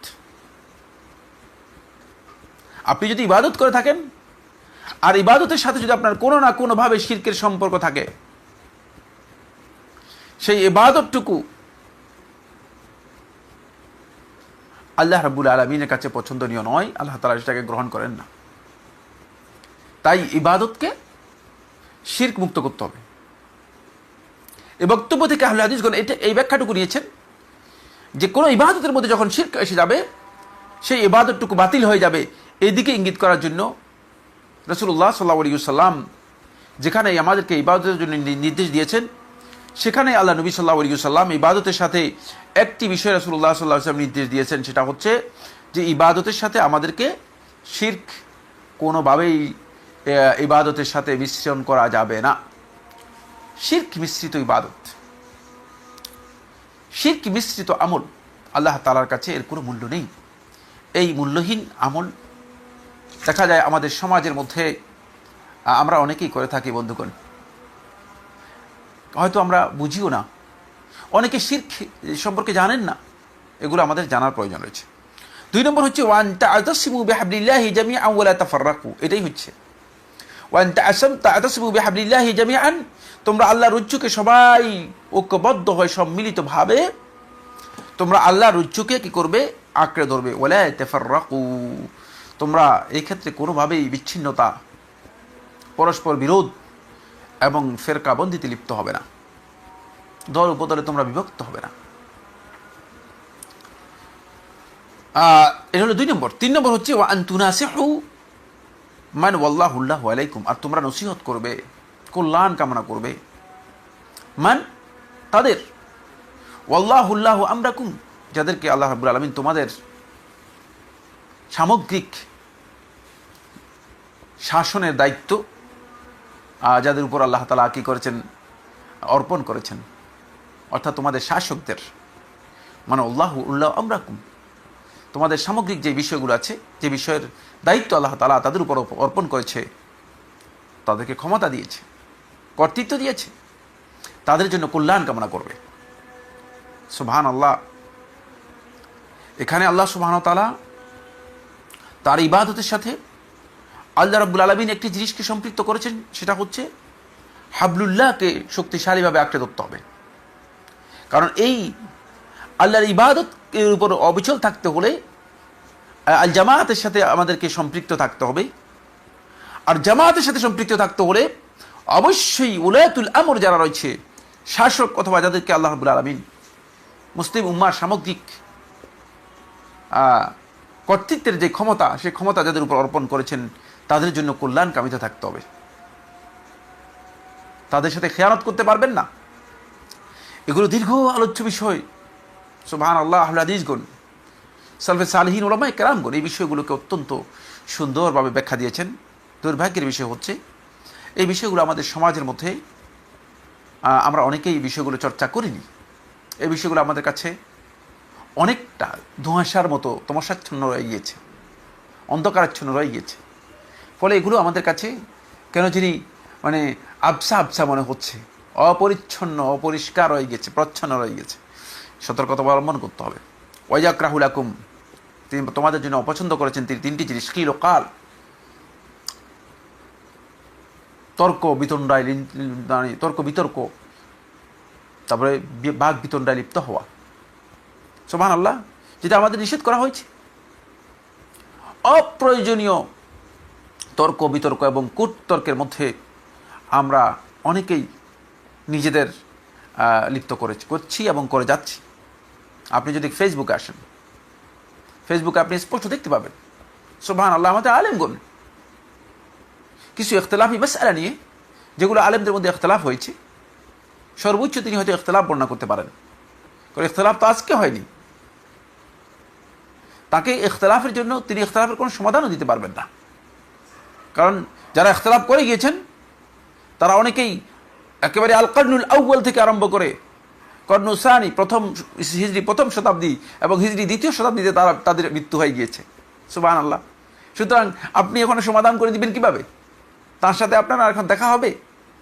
আপনি যদি ইবাদত করে থাকেন আর ইবাদতের সাথে যদি আপনার কোনো না কোনোভাবে শিরকের সম্পর্ক থাকে, সেই ইবাদতটুকু আল্লাহ রাব্বুল আলামিনের কাছে পছন্দনীয় নয়, আল্লাহ তাআলা সেটাকে গ্রহণ করেন না। তাই ইবাদতকে শিরক মুক্ত করতে হবে। এই বক্তব্য থেকে আহলে হাদিসগণ এই ব্যাখ্যাটুকু নিয়েছেন যে কোনো ইবাদতের মধ্যে যখন শিরক এসে যাবে সেই ইবাদতটুকু বাতিল হয়ে যাবে, এইদিকে ইঙ্গিত করার জন্য রাসূলুল্লাহ সাল্লাল্লাহু আলাইহি ওয়াসাল্লাম যেখানে আমাদেরকে ইবাদতের জন্য নির্দেশ দিয়েছেন, সেখানে আল্লাহ নবী সাল্লাল্লাহু আলাইহি ওয়াসাল্লাম ইবাদতের সাথে একটি বিষয় রাসূলুল্লাহ সাল্লাল্লাহু আলাইহি ওয়াসাল্লাম নির্দেশ দিয়েছেন, সেটা হচ্ছে যে ইবাদতের সাথে আমাদেরকে শিরক কোনোভাবেই ইবাদতের সাথে মিশ্রণ করা যাবে না। শিরক মিশ্রিত ইবাদত, শিরক মিশ্রিত আমল আল্লাহ তাআলার কাছে এর কোনো মূল্য নেই। এই মূল্যহীন আমল দেখা যায় আমাদের সমাজের মধ্যে আমরা অনেকেই করে থাকি। বন্ধুগণ, হয়তো আমরা বুঝিও না, অনেকে শিরক সম্পর্কে জানেন না, এগুলো আমাদের জানার প্রয়োজন রয়েছে। 2 নম্বর হচ্ছে ওয়ান তা'তাসিমু বিহাবলিল্লাহি জামিআন ওয়া লা তাফাররাকু, এটাই হচ্ছে ওয়ান তা'তাসিমু বিহাবলিল্লাহি জামিআন, তোমরা আল্লাহর রজ্জুকে সবাই ঐক্যবদ্ধ হয়ে সম্মিলিতভাবে তোমরা আল্লাহর রজ্জুকে কি করবে, আঁকড়ে ধরবে। ওয়া লা তাফাররাকু, তোমরা এই ক্ষেত্রে কোনোভাবেই বিচ্ছিন্নতা, পরস্পর বিরোধ এবং ফেরকাবন্দিতে লিপ্ত হবে না, দল উপদলে তোমরা বিভক্ত হবে না। এটা হলো 2 নম্বর। 3 নম্বর হচ্ছে ওয়া আন তুনাসিহু মান ওয়াল্লাহুল্লাহু আলাইকুম, আর তোমরা নসিহত করবে, কল্যাণ কামনা করবে, মান তাদের, ওয়াল্লাহুল্লাহু আমরাকুম যাদেরকে আল্লাহ রাব্বুল আলামিন তোমাদের সামগ্রিক শাসনের দায়িত্ব যাদের উপর আল্লাহ তাআলা কি করেছেন, অর্পণ করেছেন, অর্থাৎ তোমাদের শাসকদের, মানে আল্লাহু আমরাকুম, তোমাদের সামগ্রিক যে বিষয়গুলো আছে, যে বিষয়ের দায়িত্ব আল্লাহ তাআলা তাদের উপর অর্পণ করেছে, তাদেরকে ক্ষমতা দিয়েছে, কর্তৃত্ব দিয়েছে, তাদের জন্য কল্যাণ কামনা করবে। সুবহানাল্লাহ। এখানে আল্লাহ সুবহানাহু ওয়া তাআলা তার ইবাদতের সাথে আল্লাহ রাব্বুল আলামিন একটি জিনিসকে সম্পৃক্ত করেছেন, সেটা হচ্ছে হাবলুল্লাহকে শক্তিশালীভাবে আঁকড়ে ধরতে হবে। কারণ এই আল্লাহর ইবাদতের উপর অবিচল থাকতে হলে আল জামায়াতের সাথে আমাদেরকে সম্পৃক্ত থাকতে হবে। আর জামায়াতের সাথে সম্পৃক্ত থাকতে হলে অবশ্যই উলায়াতুল আমর যারা রয়েছে, শাসক অথবা যাদেরকে আল্লাহ রাব্বুল আলামিন মুসলিম উম্মার সামগ্রিক কর্তৃত্বের যে ক্ষমতা, সেই ক্ষমতা যাদের উপর অর্পণ করেছেন, তাদের জন্য কল্যাণ কামিত থাকতে হবে। তাদের সাথে খেয়ানত করতে পারবেন না। এগুলো দীর্ঘ আলোচ্য বিষয়। সুবহানাল্লাহ। আহলে হাদিসগণ, সালফে সালেহিন, উলামায়ে কেরামগণ এই বিষয়গুলোকে অত্যন্ত সুন্দরভাবে ব্যাখ্যা দিয়েছেন। দুর্ভাগ্যের বিষয় হচ্ছে এই বিষয়গুলো আমাদের সমাজের মধ্যে আমরা অনেকেই এই বিষয়গুলো চর্চা করিনি। এই বিষয়গুলো আমাদের কাছে অনেকটা ধোঁয়াশার মতো তমসাচ্ছন্ন রয়ে গিয়েছে, অন্ধকারাচ্ছন্ন রয়ে গিয়েছে। ফলে এগুলো আমাদের কাছে কেন জানি মানে আবসা আবসা মনে হচ্ছে, অপরিচ্ছন্ন, অপরিষ্কার রয়ে গেছে, প্রচ্ছন্ন রয়ে গেছে। সতর্কতা অবলম্বন করতে হবে। ওয়াইয়াকরাহু লাকুম, তিনি তোমাদের জন্য অপছন্দ করেছেন তিনি 3টি জিনিস, কিল ও কাল, তর্ক বিতর্ক, তারপরে বাক বিতণ্ডায় লিপ্ত হওয়া। সুবহানাল্লাহ। যেটা আমাদের নিষেধ করা হয়েছে। অপ্রয়োজনীয় তর্ক বিতর্ক এবং কূটতর্কের মধ্যে আমরা অনেকেই নিজেদের লিপ্ত করছি এবং করে যাচ্ছি। আপনি যদি ফেসবুকে আসেন, ফেসবুকে আপনি স্পষ্ট দেখতে পাবেন সুবহানাল্লাহ আমাদের আলেমগণ কিছু ইখতিলাফি মাসআলা নিয়ে, যেগুলো আলেমদের মধ্যে ইখতিলাফ হয়েছে, সর্বোচ্চ তিনি হয়তো ইখতিলাফ বর্ণনা করতে পারেন। কারণ ইখতিলাফ তো আজকে হয়নি। তাকে ইখতিলাফের জন্য তিনি ইখতিলাফের কোনো সমাধানও দিতে পারবেন না। কারণ যারা ইখতিলাফ করে গিয়েছেন তারা অনেকেই একেবারে আল কর্নুল আউয়াল থেকে আরম্ভ করে কর্নুল সানি হিজরি প্রথম শতাব্দী এবং হিজরি 2য় শতাব্দীতে তাদের মৃত্যু হয়ে গিয়েছে। সুবহানাল্লাহ। সুতরাং আপনি এখন সমাধান করে দিবেন কিভাবে? তার সাথে আপনার আর এখন দেখা হবে?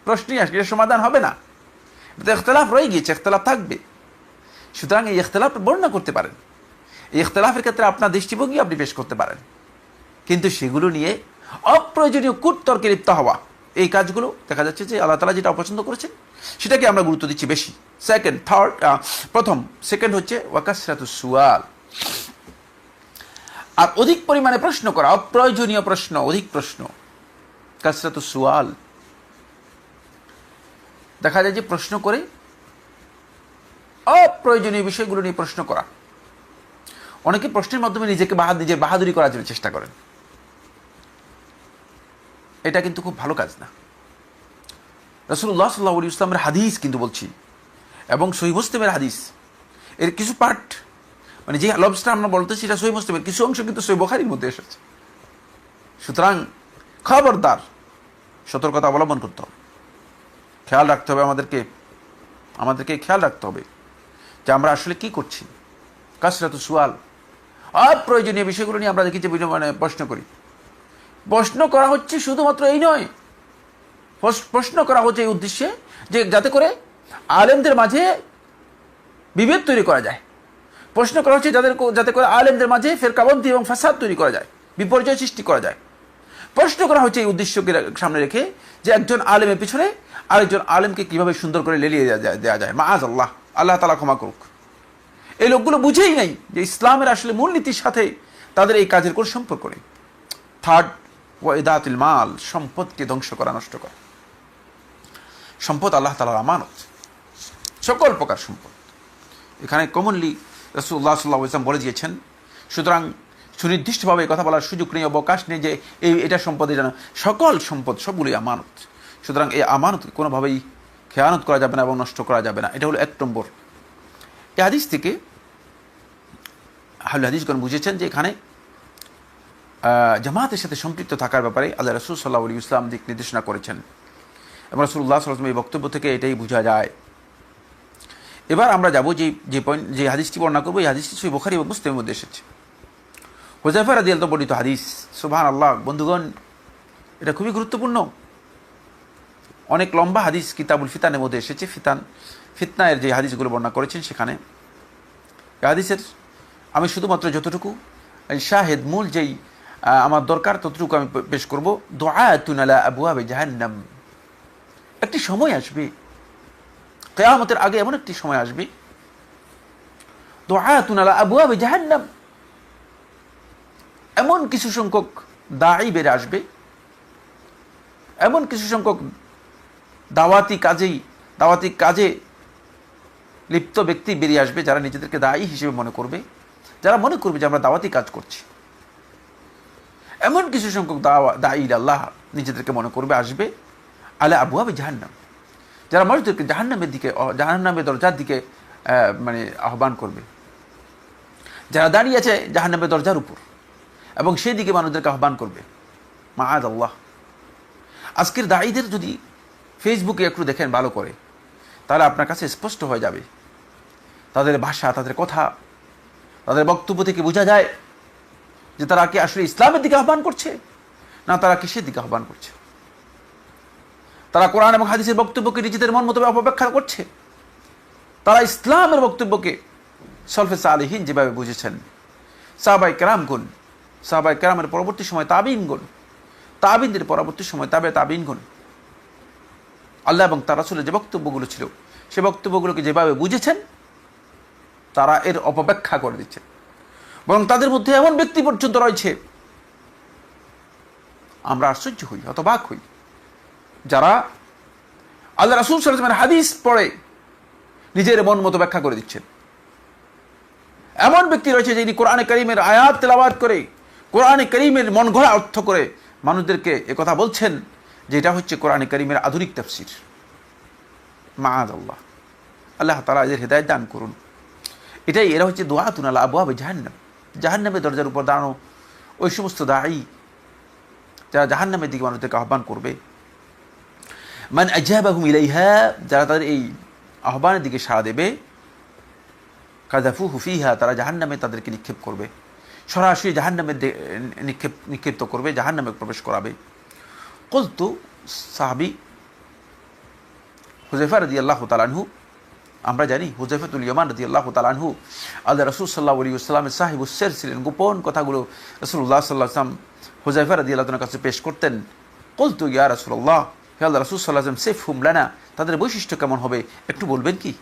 প্রশ্নই আসে, এটা সমাধান হবে না। ইখতিলাফ রয়ে গিয়েছে, ইখতিলাফ থাকবে। সুতরাং এই ইখতিলাফ বর্ণনা করতে পারেন, এই ইখতিলাফের ক্ষেত্রে আপনার দৃষ্টিভঙ্গি আপনি পেশ করতে পারেন, কিন্তু সেগুলো নিয়ে অপ্রয়োজনীয় কূটতর্কে লিপ্ত হওয়া, এই কাজগুলো দেখা যাচ্ছে যে আল্লাহ তাআলা যেটা অপছন্দ করেছেন সেটাকে আমরা গুরুত্ব দিচ্ছি বেশি। সেকেন্ড হচ্ছে ওয়াকাসরাতুস সুয়াল, আর অধিক পরিমাণে প্রশ্ন করা, অপ্রয়োজনীয় প্রশ্ন, অধিক প্রশ্ন। কাসরাতুস সুয়াল, দেখা যায় যে প্রশ্ন করে অপ্রয়োজনীয় বিষয়গুলো নিয়ে প্রশ্ন করা। অনেকে প্রশ্নের মাধ্যমে নিজের বাহাদুরি করার জন্য চেষ্টা করেন। এটা কিন্তু খুব ভালো কাজ না। রাসূলুল্লাহ সাল্লাল্লাহু আলাইহি ওয়াসাল্লামের হাদিস কিন্তু বলছি, এবং সহিহ মুসলিমের হাদিস, এর কিছু পার্ট, মানে যে লবসটা আমরা বলতেছি এটা সহিহ মুসলিমের, কিছু অংশ কিন্তু সহিহ বুখারীর মধ্যে এসেছে। সুতরাং খবরদার, সতর্কতা অবলম্বন করতে হবে, খেয়াল রাখতে হবে, আমাদেরকে খেয়াল রাখতে হবে যে আমরা আসলে কি করছি। কাসরাতুস সুয়াল, অপ্রয়োজনীয় বিষয়গুলো নিয়ে আমরা দেখি যে মানে প্রশ্ন করি। প্রশ্ন করা হচ্ছে শুধুমাত্র এই নয়, প্রশ্ন করা হচ্ছে এই উদ্দেশ্যে যে যাতে করে আলেমদের মাঝে বিভেদ তৈরি করা যায়। প্রশ্ন করা হচ্ছে যাতে করে আলেমদের মাঝে ফেরকাবন্দি এবং ফাসাদ তৈরি করা যায়, বিপর্যয় সৃষ্টি করা যায়। প্রশ্ন করা হচ্ছে এই উদ্দেশ্যকে সামনে রেখে যে একজন আলেমের পিছনে আরেকজন আলেমকে কিভাবে সুন্দর করে লেলিয়ে দেওয়া যায়। মাআযাল্লাহ, আল্লাহ তাআলা ক্ষমা করুক। এই লোকগুলো বুঝেই নাই যে ইসলামের আসলে মূলনীতির সাথে তাদের এই কাজের কোনো সম্পর্ক নেই। থার্ড, ওয়া ইদাতুল মাল, সম্পদকে ধ্বংস করা, নষ্ট করা। সম্পদ আল্লাহ তাআলার আমানত, সকল প্রকার সম্পদ। এখানে কমনলি রাসূলুল্লাহ সাল্লাল্লাহু আলাইহি ওয়াসাল্লাম বলে দিয়েছেন। সুতরাং সুনির্দিষ্টভাবে কথা বলার সুযোগ নেই, অবকাশ নেই যে এটা সম্পদের জন্য। সকল সম্পদ সবগুলোই আমানত। সুতরাং এই আমানত কোনোভাবেই খেয়ানত করা যাবে না এবং নষ্ট করা যাবে না। এটা হলো 1 নম্বর। এই হাদিস থেকে আহলে হাদিসগণ বুঝেছেন যে এখানে জামাতের সাথে সম্পৃক্ত থাকার ব্যাপারে আল্লাহ রাসূল সাল্লাল্লাহু আলাইহি ওয়াসাল্লাম দিক নির্দেশনা করেছেন এবং রাসূলুল্লাহ সাল্লাল্লাহু আলাইহি ওয়াসাল্লাম এই বক্তব্য থেকে এটাই বোঝা যায়। এবার আমরা যাব যে হাদিসটি বর্ণনা করবো। এই হাদিসটি সহিহ বুখারী এবং মুসলিমের মধ্যে এসেছে। হুযায়ফা রাদিয়াল্লাহু আনহু বর্ণিত হাদিস। সুবহানাল্লাহ, বন্ধুগণ, এটা খুবই গুরুত্বপূর্ণ। অনেক লম্বা হাদিস কিতাবুল ফিতানের মধ্যে এসেছে। ফিতনায়ের যে হাদিসগুলো বর্ণনা করেছেন সেখানে এই হাদিসের আমি শুধুমাত্র যতটুকু শাহেদ, মূল যেই আমার দরকার ততটুকু আমি পেশ করব। দুআতুন আলা আবওয়াবি জাহান্নাম। একটি সময় আসবে, কিয়ামতের আগে এমন একটি সময় আসবে, দুআতুন আলা আবওয়াবি জাহান্নাম, এমন কিছু সংখ্যক দাঈ বেড়ে আসবে, এমন কিছু সংখ্যক দাওয়াতি কাজে লিপ্ত ব্যক্তি বেরিয়ে আসবে, যারা নিজেদেরকে দায়ী হিসেবে মনে করবে, যারা মনে করবে যে আমরা দাওয়াতি কাজ করছি। এমন কিছু সংখ্যক দায়ী আল্লাহ নিজেদেরকে মনে করবে আসবে আলা আবওয়াবি জাহান্নাম, যারা মানুষদেরকে জাহান্নামের দরজার দিকে আহ্বান করবে, যারা দাঁড়িয়ে আছে জাহান্নামের দরজার উপর এবং সেই দিকে মানুষদেরকে আহ্বান করবে। মাআযাল্লাহ। আজকের দায়ীদের যদি ফেসবুকে একটু দেখেন ভালো করে, তাহলে আপনার কাছে স্পষ্ট হয়ে যাবে তাদের ভাষা, তাদের কথা, তাদের বক্তব্য থেকে বোঝা যায় যে তারা কি আসলে ইসলামের দিকে আহ্বান করছে না তারা কিসের দিকে আহ্বান করছে। তারা কোরআন এবং হাদিসের বক্তব্যকে নিজেদের মন মতো অপব্যাখ্যা করছে। তারা ইসলামের বক্তব্যকে সলফে সালেহিন যেভাবে বুঝেছেন, সাহাবায়ে কেরামের পরবর্তী সময় তাবিনদের পরবর্তী সময় তাবিনগণ, আল্লাহ এবং তার রাসূলের যে বক্তব্যগুলো ছিল সে বক্তব্যগুলোকে যেভাবে বুঝেছেন তারা এর অপব্যাখ্যা করে দিচ্ছে। বরং তাদের মধ্যে এমন ব্যক্তি পর্যন্ত রয়েছে, আমরা আশ্চর্য হই, হতবাক হই, যারা আল্লাহ রাসূল সাল্লাল্লাহু আলাইহি ওয়াসাল্লামের হাদিস পড়ে নিজের মন মতো ব্যাখ্যা করে দিচ্ছেন। এমন ব্যক্তি রয়েছে যিনি কোরআনে কারীমের আয়াত তেলাওয়াত করে, কোরআনে কারীমের মন গড়া অর্থ করে মানুষদেরকে একথা বলছেন যে এটা হচ্ছে কোরআনে কারীমের আধুনিক তাফসীর। মাআযাল্লাহ, আল্লাহ তাআলা এদের হেদায়েত দান করুন। এরা হচ্ছে দুআতুন আলা আবওয়াবি জাহান্নাম, জাহান্নামের দরজার উপর দাঁড়ানো ওই সমস্ত দাঈ যারা জাহান্নামের দিকে মানুষদেরকে আহ্বান করবে। মান আজাবাহুম ইলাইহা, যারা তাদের এই আহ্বানের দিকে সাড়া দেবে, কাযাফুহু ফিহা, তারা জাহান্নামে তাদেরকে নিক্ষেপ করবে, সরাসরি জাহান্নামে নিক্ষেপ্ত করবে, জাহান্নামে প্রবেশ করাবে। কুলতু, সাহাবী হুযায়ফা রাদিয়াল্লাহু তাআলা আনহু, আমরা জানি হুযায়ফাতুল ইয়ামান রাদিয়াল্লাহু তাআলা আনহু আল্লাহ রাসূল সাল্লাল্লাহু আলাইহি ওয়াসাল্লামের সাহিবুস সির ছিলেন। গোপন কথাগুলো রাসূলুল্লাহ সাল্লাল্লাহু আলাইহি ওয়াসাল্লাম হুযায়ফা রাদিয়াল্লাহু তাআলার কাছে পেশ করতেন। কুলতু ইয়া রাসূলুল্লাহ, হে আল্লাহ রাসূল সাল্লাল্লাহু আলাইহি ওয়াসাল্লাম, সিফহুম লানা, তাদের বৈশিষ্ট্য কেমন হবে একটু বলবেন কি,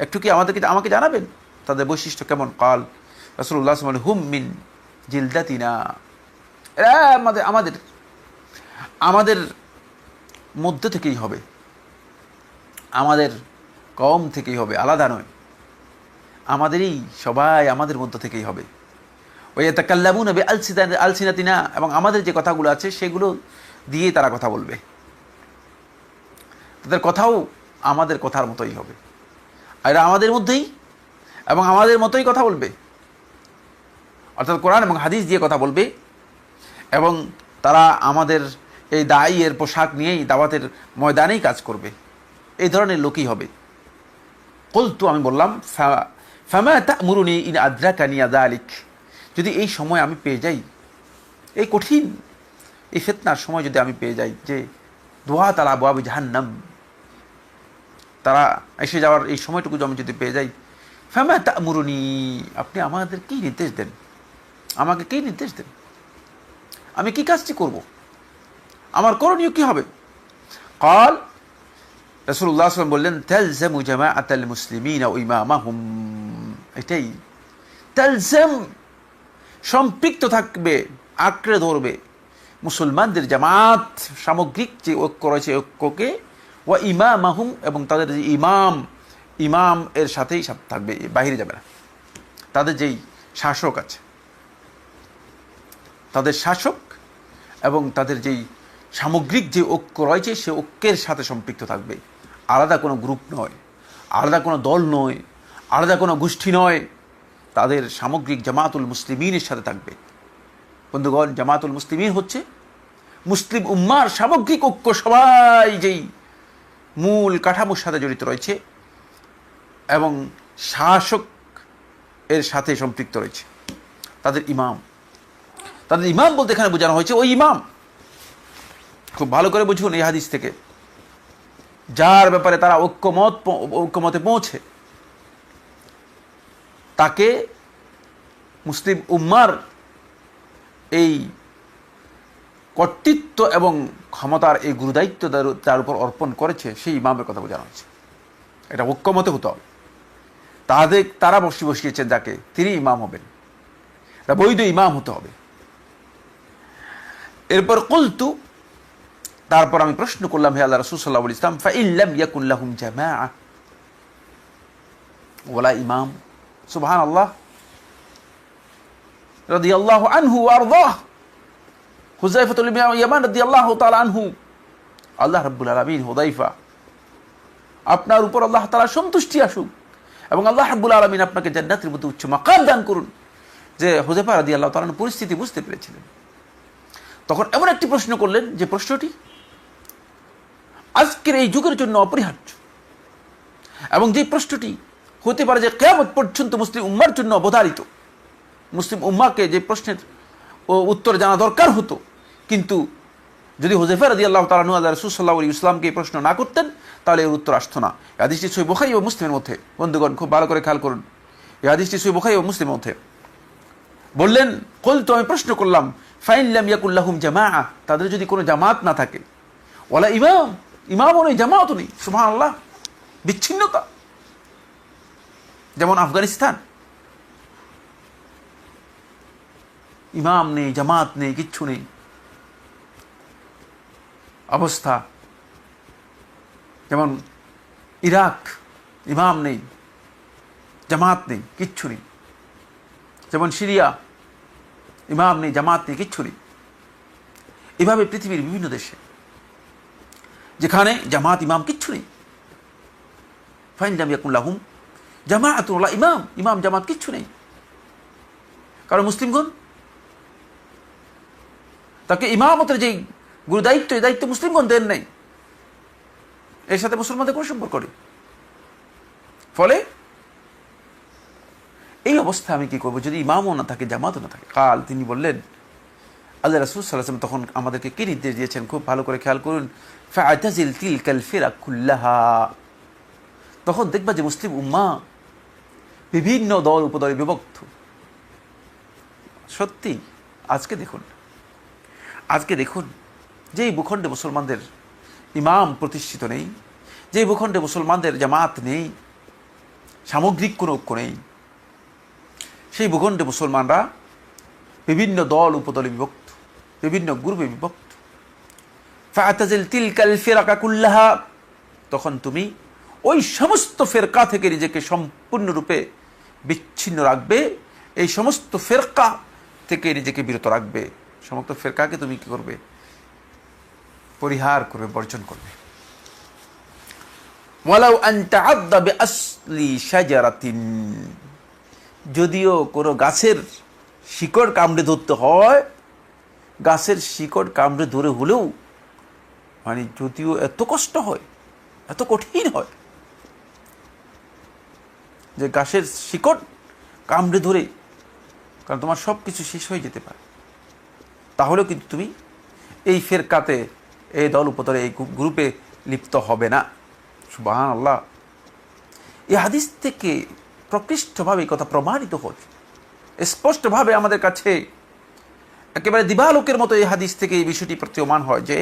একটু কি আমাকে জানাবেন তাদের বৈশিষ্ট্য কেমন? কাল, রাসূলুল্লাহ সাল্লাল্লাহু আলাইহি ওয়াসাল্লাম, হুম মিন জিলদাতিনা, এরা আমাদের মধ্য থেকেই হবে, আমাদের কওম থেকেই হবে, আলাদা নয়, সবাই আমাদের মধ্য থেকেই হবে। ওয়া ইয়াতাকাল্লামুনা বিআলসিনাতিনা, এবং আমাদের যে কথাগুলো আছে সেগুলো দিয়ে তারা কথা বলবে, তাদের কথাও আমাদের কথার মতোই হবে, আর এরা আমাদের মধ্যেই এবং আমাদের মতোই কথা বলবে, অর্থাৎ কোরআন এবং হাদিস দিয়ে কথা বলবে, এবং তারা আমাদের এই দাঈয়ের পোশাক নিয়েই দাওয়াতের ময়দানেই কাজ করবে। এই ধরনের লোকই হবে। কুলতু, আমি বললাম, ফামা তা'মুরুনি ইন আদরাকানি যালিক, যদি এই সময় আমি পেয়ে যাই, এই কঠিন এই ফিতনার সময় যদি আমি পেয়ে যাই যে দুআত আলা আবওয়াবি জাহান্নাম, তারা এসে যাওয়ার এই সময়টুকু আমি যদি পেয়ে যাই, ফামা তা'মুরুনি, আপনি আমাদের কি নির্দেশ দেন, আমাকে কি নির্দেশ দেন, আমি কি কাজটি করব, আমার করণীয় কি হবে? কাল, রাসূলুল্লাহ সাল্লাল্লাহু আলাইহি ওয়াসাল্লাম বললেন, তালজামু জামাআতাল মুসলিমিনা ওয়া ইমামাহুম, এটাই তালজাম, সম্পৃক্ত থাকবে, আঁকড়ে ধরবে মুসলমানদের জামাত সামগ্রিক যে ঐক্য রয়েছে ঐক্যকে ওয়া ইমামাহুম, এবং তাদের যে ইমাম এর সাথেই থাকবে, বাহিরে যাবে না। তাদের যেই শাসক আছে, তাদের শাসক এবং তাদের যেই সামগ্রিক যে ঐক্য রয়েছে সে ঐক্যের সাথে সম্পৃক্ত থাকবে। আলাদা কোনো গ্রুপ নয়, আলাদা কোনো দল নয়, আলাদা কোনো গোষ্ঠী নয়, তাদের সামগ্রিক জামাতুল মুসলিমিনের সাথে থাকবে। বন্ধুগণ, জামাতুল মুসলিমিন হচ্ছে মুসলিম উম্মার সামগ্রিক ঐক্য, সবাই যেই মূল কাঠামোর সাথে জড়িত রয়েছে এবং শাসক এর সাথে সম্পৃক্ত রয়েছে। তাদের ইমাম বলতে এখানে বোঝানো হয়েছে ওই ইমাম। খুব ভালো করে বুঝুন এই হাদিস থেকে, যার ব্যাপারে তারা ঐক্যমতে পৌঁছে, তাকে মুসলিম উম্মার এই কর্তৃত্ব এবং ক্ষমতার এই গুরুদায়িত্ব তার উপর অর্পণ করেছে, সেই ইমামের কথা বোঝানো হয়েছে। এটা ঐক্যমতে হতে হবে। তারা বসিয়েছেন যাকে, তিনি ইমাম হবেন, এটা বৈধ ইমাম হতে হবে। এরপর কুলতু, তারপর আমি প্রশ্ন করলাম, হে আল্লাহ রাসূল সাল্লাল্লাহু আলাইহি ওয়াসাল্লাম, ফাইন লাম ইয়াকুন লাহুম জামাআহ ওয়ালা ইমাম। সুবহানাল্লাহ, রাদিয়াল্লাহু আনহু ওয়া আরদাহ, হুযায়ফাতুল ইয়ামান রাদিয়াল্লাহু তাআলা আনহু, আল্লাহ রাব্বুল আলামিন, হুযায়ফা, আপনার উপর আল্লাহ তাআলা সন্তুষ্টি আসুক এবং আল্লাহ রাব্বুল আলামিন আপনাকে জান্নাতের মধ্যে উচ্চ মাকাম দান করুন। যে হুযায়ফা রাদিয়াল্লাহু তাআলা পরিস্থিতি বুঝতে পেরেছিলেন, তখন এমন একটি প্রশ্ন করলেন যে প্রশ্নটি আজকের এই যুগের জন্য অপরিহার্য, এবং যে প্রশ্নটি হতে পারে যে কিয়ামত পর্যন্ত মুসলিম উম্মার জন্য অবধারিত। মুসলিম উম্মাকে যে প্রশ্নের উত্তর জানা দরকার হতো, কিন্তু যদি হুযায়ফা রাদিয়াল্লাহু তাআলা আনহু আল্লাহর রাসূল সাল্লাল্লাহু আলাইহি ওয়াসাল্লামকে এই প্রশ্ন না করতেন, তাহলে এর উত্তর আসতো না। এই হাদিসটি সহিহ বুখারী ও মুসলিমের মধ্যে। বন্ধুগণ, খুব ভালো করে খেয়াল করুন, এই হাদিসটি সহিহ বুখারী ও মুসলিমের মধ্যে। বললেন, কুলতু, আমি প্রশ্ন করলাম, ফাইন লাম ইয়াকুল লাহুম জামাআহ, তাদের যদি কোনো জামাত না থাকে, ওয়ালা ইমামও নেই, জামাতও নেই। সুবহানাল্লাহ, বিচ্ছিন্নতা। যেমন আফগানিস্তান, ইমাম নেই, জামাত নেই, কিচ্ছু নেই অবস্থা। যেমন ইরাক, ইমাম নেই, জামাত নেই, কিচ্ছু নেই। যেমন সিরিয়া, ইমাম নেই, জামাত নেই, কিচ্ছু নেই। এভাবে পৃথিবীর বিভিন্ন দেশে যেখানে জামাত ইমাম কিচ্ছু নেই, ফাইন লাম ইয়াকুন লাহুম জামাআতুন ওয়ালা ইমাম জামাত কিচ্ছু নেই। কারণ মুসলিমগণ তাকে ইমামতের যে গুরুদায়িত্ব, এই দায়িত্ব মুসলিমগণ দেন নাই, এর সাথে মুসলমানদের কোনো সম্পর্ক নেই। ফলে এই অবস্থায় আমি কি করবো যদি ইমামও না থাকে, জামাতও না থাকে? কাল, তিনি বললেন, আল্লাহ রাসূল সাল্লাল্লাহু আলাইহি ওয়াসাল্লাম তখন আমাদেরকে কি নির্দেশ দিয়েছেন, খুব ভালো করে খেয়াল করুন। ফাআতাজিল তিলকাল ফিরাক কুল্লাহা, তখন দেখবা যে মুসলিম উম্মাহ বিভিন্ন দল উপদলে বিভক্ত। সত্যি আজকে দেখুন যেই ভূখণ্ডে মুসলমানদের ইমাম প্রতিষ্ঠিত নেই, যেই ভূখণ্ডে মুসলমানদের জামাত নেই, সামগ্রিক কোনো ঐক্য নেই, সেই ভূখণ্ডে মুসলমানরা বিভিন্ন দল উপদলে বিভক্ত, বিভিন্ন গ্রুপে বিভক্ত। ফাআতাজিল তিলকাল ফিরাকা কুল্লাহা, তখন তুমি ওই সমস্ত ফেরকা থেকে নিজেকে সম্পূর্ণরূপে বিচ্ছিন্ন রাখবে, এই সমস্ত ফেরকা থেকে নিজেকে বিরত রাখবে। সমস্ত ফেরকাকে তুমি কি করবে? পরিহার করবে, বর্জন করবে। ওয়ালাউ আন তাআদ্দা বিআসলি শাজারাতিন, যদিও কোনো গাছের শিকড় কামড়ে ধরতে হয়, গাছের শিকড় কামড়ে ধরে হলেও, মানে যদিও এত কষ্ট হয়, এত কঠিন হয় যে গাছের শিকড় কামড়ে ধরে, কারণ তোমার সব কিছু শেষ হয়ে যেতে পারে, তাহলেও কিন্তু তুমি এই ফেরকাতে, এই দল উপদলে, এই গ্রুপে লিপ্ত হবে না। সুবহানাল্লাহ, এই হাদিস থেকে প্রকৃষ্টভাবে এই কথা প্রমাণিত হচ্ছে, স্পষ্টভাবে আমাদের কাছে একেবারে দিবালোকের মতো এই হাদিস থেকে এই বিষয়টি প্রতীয়মান হয় যে,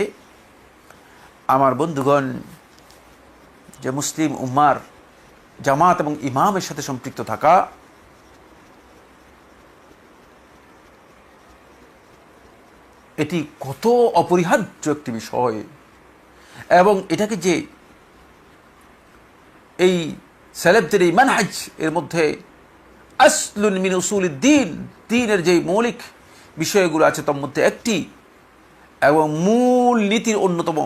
আমার বন্ধুগণ, যে মুসলিম উম্মার জামাত এবং ইমামের সাথে সম্পৃক্ত থাকা এটি কত অপরিহার্য একটি বিষয়, এবং এটাকে যে এই সালেফদের এই মানহাজ এর মধ্যে আসলুন মিন উসুলিদ দ্বীন, দ্বীনের যে মৌলিক বিষয়গুলো আছে তার মধ্যে একটি এবং মূল নীতির অন্যতম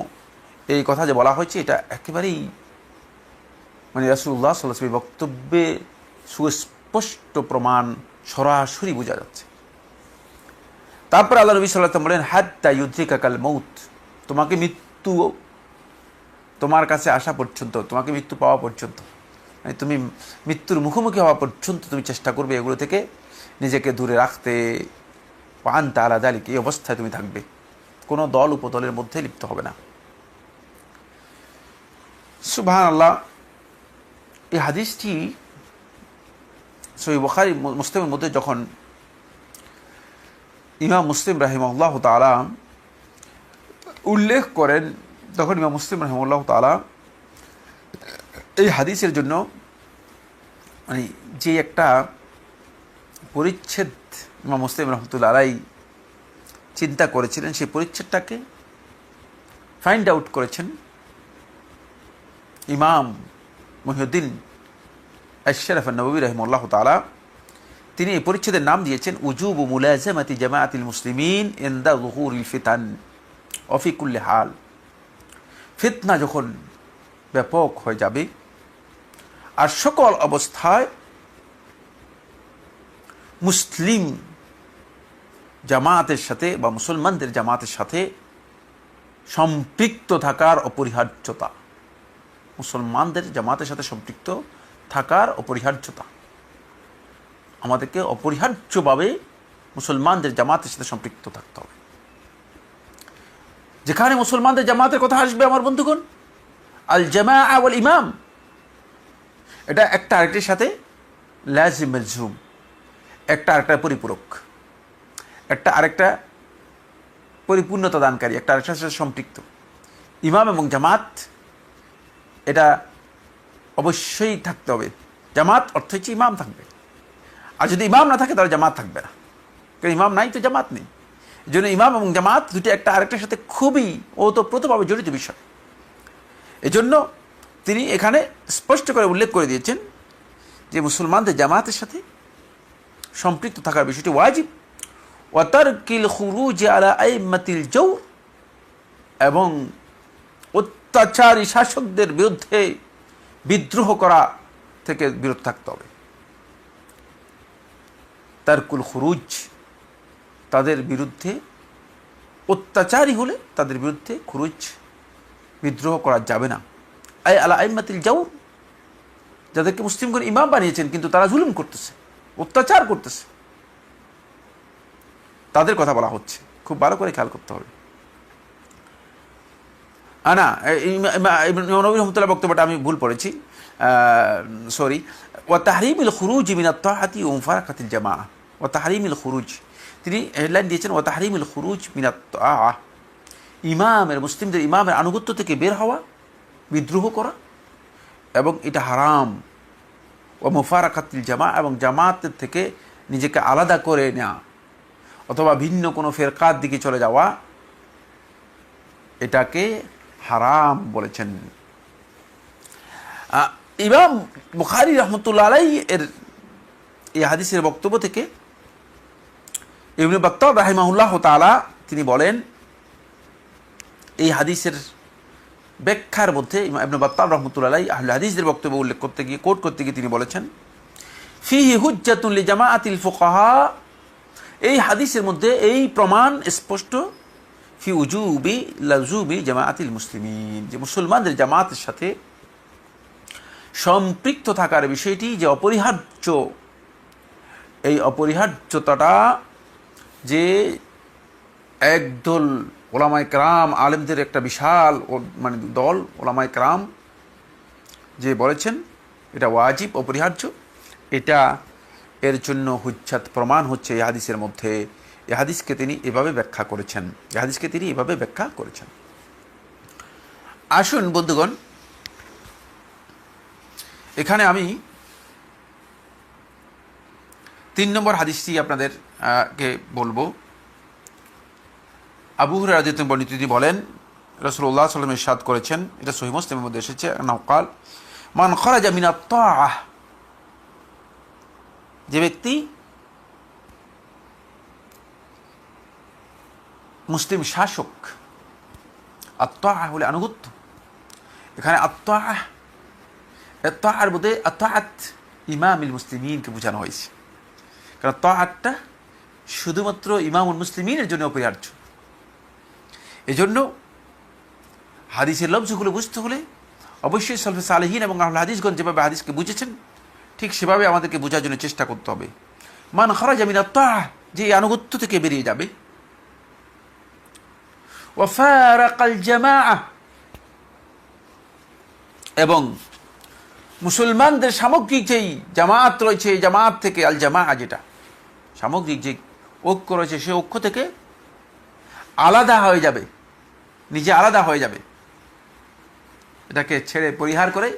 এই কথা যে বলা হয়েছে, এটা একেবারেই মানে রাসূলুল্লাহ সাল্লাল্লাহু আলাইহি ওয়াসাল্লামের বক্তব্যে সুস্পষ্ট প্রমাণ, সরাসরি বোঝা যাচ্ছে। তারপর আল্লাহ নবী সাল্লাল্লাহু আলাইহি ওয়াসাল্লাম বলেন, হাত্তা ইউদ্রিকাকাল মউত, তোমাকে মৃত্যু তোমার কাছে আসা পর্যন্ত, তোমাকে মৃত্যু পাওয়া পর্যন্ত, মানে তুমি মৃত্যুর মুখোমুখি হওয়া পর্যন্ত তুমি চেষ্টা করবে এগুলো থেকে নিজেকে দূরে রাখতে। পান তালা দালিক, এই অবস্থায় তুমি থাকবে, কোনো দল উপদলের মধ্যে লিপ্ত হবে না। সুবহানাল্লাহ। এই হাদিসটি সহিহ বুখারী মুসলিমের মধ্যে যখন ইমাম মুসলিম রাহিমাহুল্লাহ তাআলা উল্লেখ করেন, তখন ইমাম মুসলিম রাহিমাহুল্লাহ তাআলা এই হাদিসের জন্য মানে যে একটা পরিচ্ছেদ ইমাম মুসলিম রহমতুল্লাহ আলাইহি চিন্তা করেছিলেন, সেই পরিচ্ছেদটাকে ফাইন্ড আউট করেছেন ইমাম মুহিউদ্দিন আশ-শরফ আন-নববী রাহিমাহুল্লাহ তাআলা। তিনি এই পরিচ্ছেদের নাম দিয়েছেন উজুবু মুলাযামাতি জামাআতিল মুসলিমিন ইনদা যুহুরিল ফিতান ওয়া ফি কুল্লি হাল। ফিতনা যখন ব্যাপক হয়ে যাবে আর সকল অবস্থায় মুসলিম জামাতের সাথে বা মুসলমানদের জামাতের সাথে সম্পৃক্ত থাকার অপরিহার্যতা, মুসলমানদের জামাতের সাথে সম্পৃক্ত থাকার অপরিহার্যতা, আমাদেরকে অপরিহার্যভাবে মুসলমানদের জামাতের সাথে সম্পৃক্ত থাকতে হবে। যেখানে মুসলমানদের জামাতের কথা আসবে আমার বন্ধুগণ, আল জামাআ ওয়াল ইমাম, এটা একটা আরেকটির সাথে লাজিম মালজুম, একটা আরেকটা পরিপূরক, একটা আরেকটা পরিপূর্ণতা দানকারী, একটা আরেকটার সাথে সম্পৃক্ত। ইমাম এবং জামাত এটা অবশ্যই থাকতে হবে। জামাত অর্থ হচ্ছে ইমাম থাকবে, আর যদি ইমাম না থাকে তাহলে জামাত থাকবে না, কারণ ইমাম নাই তো জামাত নেই। এই জন্য ইমাম এবং জামাত দুটি একটা আরেকটার সাথে খুবই ওতপ্রোতভাবে জড়িত বিষয়। এজন্য তিনি এখানে স্পষ্ট করে উল্লেখ করে দিয়েছেন যে মুসলমানদের জামাতের সাথে সম্পৃক্ত থাকার বিষয়টি ওয়াজিব। ওয়া তারকিল খুরুজ আলা আইম্মাতিল জাওর, এবং অত্যাচারী শাসকদের বিরুদ্ধে বিদ্রোহ করা থেকে বিরত থাকতে হবে। তারকুল খুরুজ, তাদের বিরুদ্ধে অত্যাচারী হলে তাদের বিরুদ্ধে খুরুজ, বিদ্রোহ করা যাবে না। আই আলা আইম্মাতিল জাওর, যাদেরকে মুসলিমগণ ইমাম বানিয়েছেন কিন্তু তারা জুলুম করতেছে, অত্যাচার করতেছে, তাদের কথা বলা হচ্ছে, খুব ভালো করে খেয়াল করতে হবে। নবী রহমতুল্লাহ বক্তব্যটা আমি ভুল পড়েছি, সরি। ওয়া তাহরিমিল খুরুজ মিনাত তাআতি ওয়া মুফারাকাতিল জামাআহ। ওয়া তাহরিমিল খুরুজ, তিনি হেডলাইন দিয়েছেন ওয়া তাহরিমিল খুরুজ মিনাত তাআহ, ইমামের, মুসলিমদের ইমামের আনুগত্য থেকে বের হওয়া, বিদ্রোহ করা, এবং এটা হারাম। ও মুফারাকাতিল জামা, এবং জামাতের থেকে নিজেকে আলাদা করে নেওয়া অথবা ভিন্ন কোনো ফেরকার দিকে চলে যাওয়া, এটাকে হারাম বলেছেন। ইমাম বুখারী রহমতুল্লাহ আলাইহি এর এই হাদিসের বক্তব্য থেকে ইবনে বাত্তার রাহিমাহুল্লাহ তাআলা তিনি বলেন, এই হাদিসের ব্যাখ্যার মধ্যে ইবনে বাত্তার রহমতুল্লাহ আলাইহি আহলে হাদিসদের বক্তব্য উল্লেখ করতে গিয়ে, কোট করতে গিয়ে তিনি বলেছেন, ফিহি হুজ্জাতুন লিজামাআতিল ফুকাহা, এই হাদিসের মধ্যে এই প্রমাণ স্পষ্ট, ফি উজুবি লাজুবি জামাআতিল মুসলিমিন, যে মুসলমানদের জামাতের সাথে সম্পৃক্ত থাকার বিষয়টি যে অপরিহার্য, এই অপরিহার্যতাটা যে একদল ওলামায়ে কেরাম, আলেমদের একটা বিশাল মানে দল ওলামায়ে কেরাম যে বলেছেন এটা ওয়াজিব, অপরিহার্য, এটা এর জন্য হুজ্জাত প্রমাণ হচ্ছে এই হাদিসের মধ্যে। এই হাদিসকে তিনি এভাবে ব্যাখ্যা করেছেন, এই হাদিসকে তিনি এভাবে ব্যাখ্যা করেছেন। আসুন বন্ধুগণ, এখানে আমি 3 নম্বর হাদিসটি আপনাদেরকে বলবো। আবু হুরায়রা রাদিয়াল্লাহু আনহু বর্ণিত তিনি বলেন রাসূলুল্লাহ সাল্লাল্লাহু আলাইহি ওয়াসাল্লাম ইরশাদ করেছেন, এটা সহিহ মুসলিমের মধ্যে এসেছে, নাকাল মান খারাজা মিনাত তাআহ, যে ব্যক্তি মুসলিম শাসক, আত-তাআহ হলো আনুগত্য, এখানে আত-তাআহ তাআর মধ্যে আত-তাআত ইমামুল মুসলিমিনকে বোঝানো হয়েছে, কারণ তাআতটা শুধুমাত্র ইমামুল মুসলিমিনের জন্য অপরিহার্য। এজন্য হাদিসের লফজগুলো বুঝতে হলে অবশ্যই সালফে সালেহিন এবং আহলে হাদিসগণ যেভাবে হাদিসকে বুঝেছেন ঠিক সেভাবে আমাদেরকে বোঝার জন্য চেষ্টা করতে হবে। মান খারাজা মিনাত তাআহ, যে আনুগত্য থেকে বেরিয়ে যাবে, ওয়া ফারাকাল জামাআহ, এবং মুসলমানদের সামগ্রিক যেই জামাত রয়েছে এই জামাত থেকে, আল জামাআ যেটা সামগ্রিক যে ঐক্য রয়েছে সেই ঐক্য থেকে আলাদা হয়ে যাবে, নিজে আলাদা হয়ে যাবে, এটাকে ছেড়ে পরিহার করে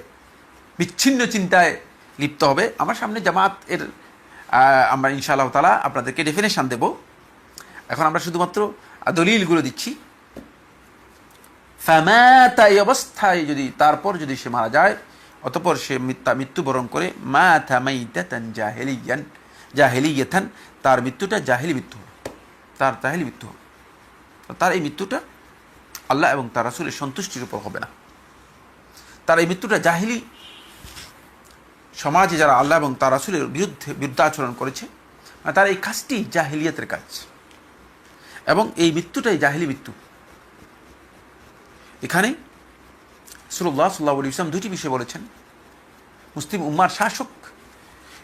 বিচ্ছিন্ন চিন্তায় লিপ্ত হবে। আমার সামনে জামাত এর আমরা ইনশাআল্লাহ তাআলা আপনাদেরকে ডেফিনেশন দেব, এখন আমরা শুধুমাত্র দলিলগুলো দিচ্ছি। ফামাতা, এই অবস্থায় যদি তারপর যদি সে মারা যায়, অতঃপর সে মৃত্যুবরণ করে, মাতা মাইতাতান জাহিলিয়াতান, তার মৃত্যুটা জাহিলি মৃত্যু হবে, তার জাহিলি মৃত্যু হবে, তার এই মৃত্যুটা আল্লাহ এবং তার রাসূলের সন্তুষ্টির উপর হবে না। তার এই মৃত্যুটা জাহিলি সমাজে যারা আল্লাহ এবং তার রাসূলের বিরুদ্ধাচরণ করেছে, তার এই কাজটি জাহিলিয়াতের কাজ, এবং এই মৃত্যুটাই জাহিলি মৃত্যু। এখানে রাসূলুল্লাহ সাল্লাল্লাহু আলাইহি ওয়াসাল্লাম দুটি বিষয় বলেছেন। মুসলিম উম্মার শাসক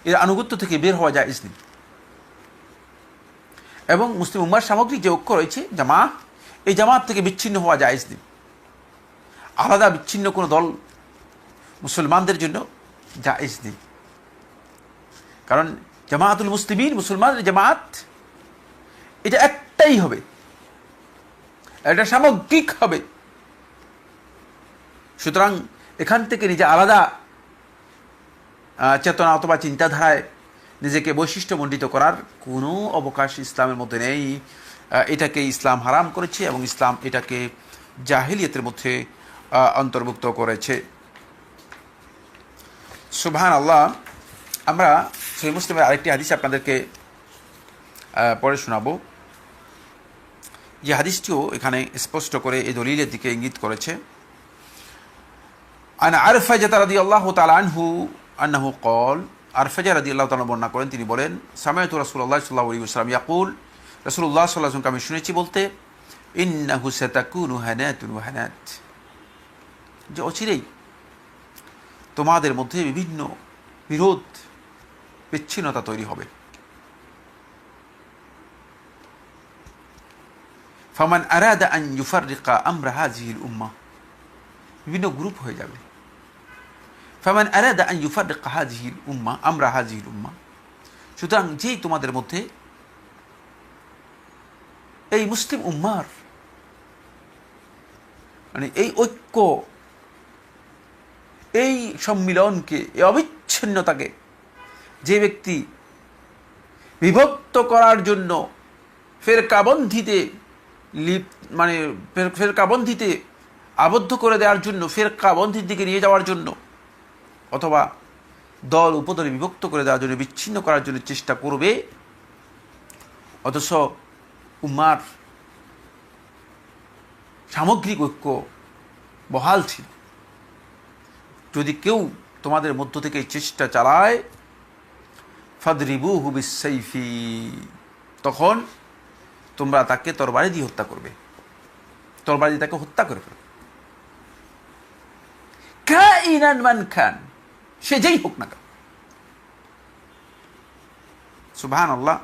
এর আনুগত্য থেকে বের হওয়া জায়েজ নেই, এবং মুসলিম উম্মার সামগ্রিক যে ঐক্য রয়েছে জামাত, এই জামাত থেকে বিচ্ছিন্ন হওয়া জায়েজ নেই। আলাদা বিচ্ছিন্ন কোনো দল মুসলমানদের জন্য জায়েজ নেই, কারণ জামাআতুল মুসলিমিন, মুসলমানদের জামাত, এটা একটাই হবে, এটা সামগ্রিক হবে। সুতরাং এখান থেকে নিজে আলাদা চেতনা অথবা চিন্তাধারায় নিজেকে বৈশিষ্ট্যমণ্ডিত করার কোনো অবকাশ ইসলামের মধ্যে নেই। এটাকে ইসলাম হারাম করেছে এবং ইসলাম এটাকে জাহিলিয়াতের মধ্যে অন্তর্ভুক্ত করেছে। সুবহানাল্লাহ। আমরা সহিহ মুসলিমের আরেকটি হাদিস আপনাদেরকে পড়ে শোনাবো, যে হাদিসটিও এখানে স্পষ্ট করে এই দলিলের দিকে ইঙ্গিত করেছে। আন আরফাজা রাদিয়াল্লাহু তাআলা আনহু আন্নাহু ক্বাল, আরফাজা রাদিয়াল্লাহু তাআলা বর্ণনা করেন, তিনি বলেন, সামাইতু রাসূলুল্লাহ সাল্লাল্লাহু আলাইহি ওয়াসাল্লাম ইয়াকুল, রাসূলুল্লাহ সাল্লাল্লাহু আলাইহি ওয়াসাল্লামকে আমি শুনেছি বলতে, ইন্নাহু সাতাকুনু হানাতুন ওয়া হানাত, যে অচিরেই তোমাদের মধ্যে বিভিন্ন বিরোধ বিচ্ছিন্নতা তৈরি হবে। ফামান আরাদা আন ইউফাররিকা আমরা হাযিহিল উম্মাহ, বিভিন্ন গ্রুপ হয়ে যাবে। ফামান আরাদা আন ইউফাররিকা হাযিহিল উম্মাহ আমরা হাযিহিল উম্মাহ, সুতরাং যেই তোমাদের মধ্যে এই মুসলিম উম্মার মানে এই ঐক্য, এই সম্মিলনকে, এই অবিচ্ছিন্নতাকে যে ব্যক্তি বিভক্ত করার জন্য ফেরকাবন্ধিতে ফেরকাবন্ধিতে আবদ্ধ করে দেওয়ার জন্য, ফেরকাবন্ধির দিকে নিয়ে যাওয়ার জন্য, অথবা দল উপদলে বিভক্ত করে দেওয়ার জন্য, বিচ্ছিন্ন করার জন্য চেষ্টা করবে, অথচ উম্মার সামগ্রিক ঐক্য বহাল ছিল, যদি কেউ তোমাদের মধ্য থেকে এই চেষ্টা চালায়, ফাদরিবুহু বিসসাইফি, তখন তোমরা তাকে তরবারি দিয়ে হত্যা করবে, তরবারি দিয়ে তাকে হত্যা করে ফেলবে, কাইনান মান খান, সে যেই হোক না কেন। সুবহানাল্লাহ।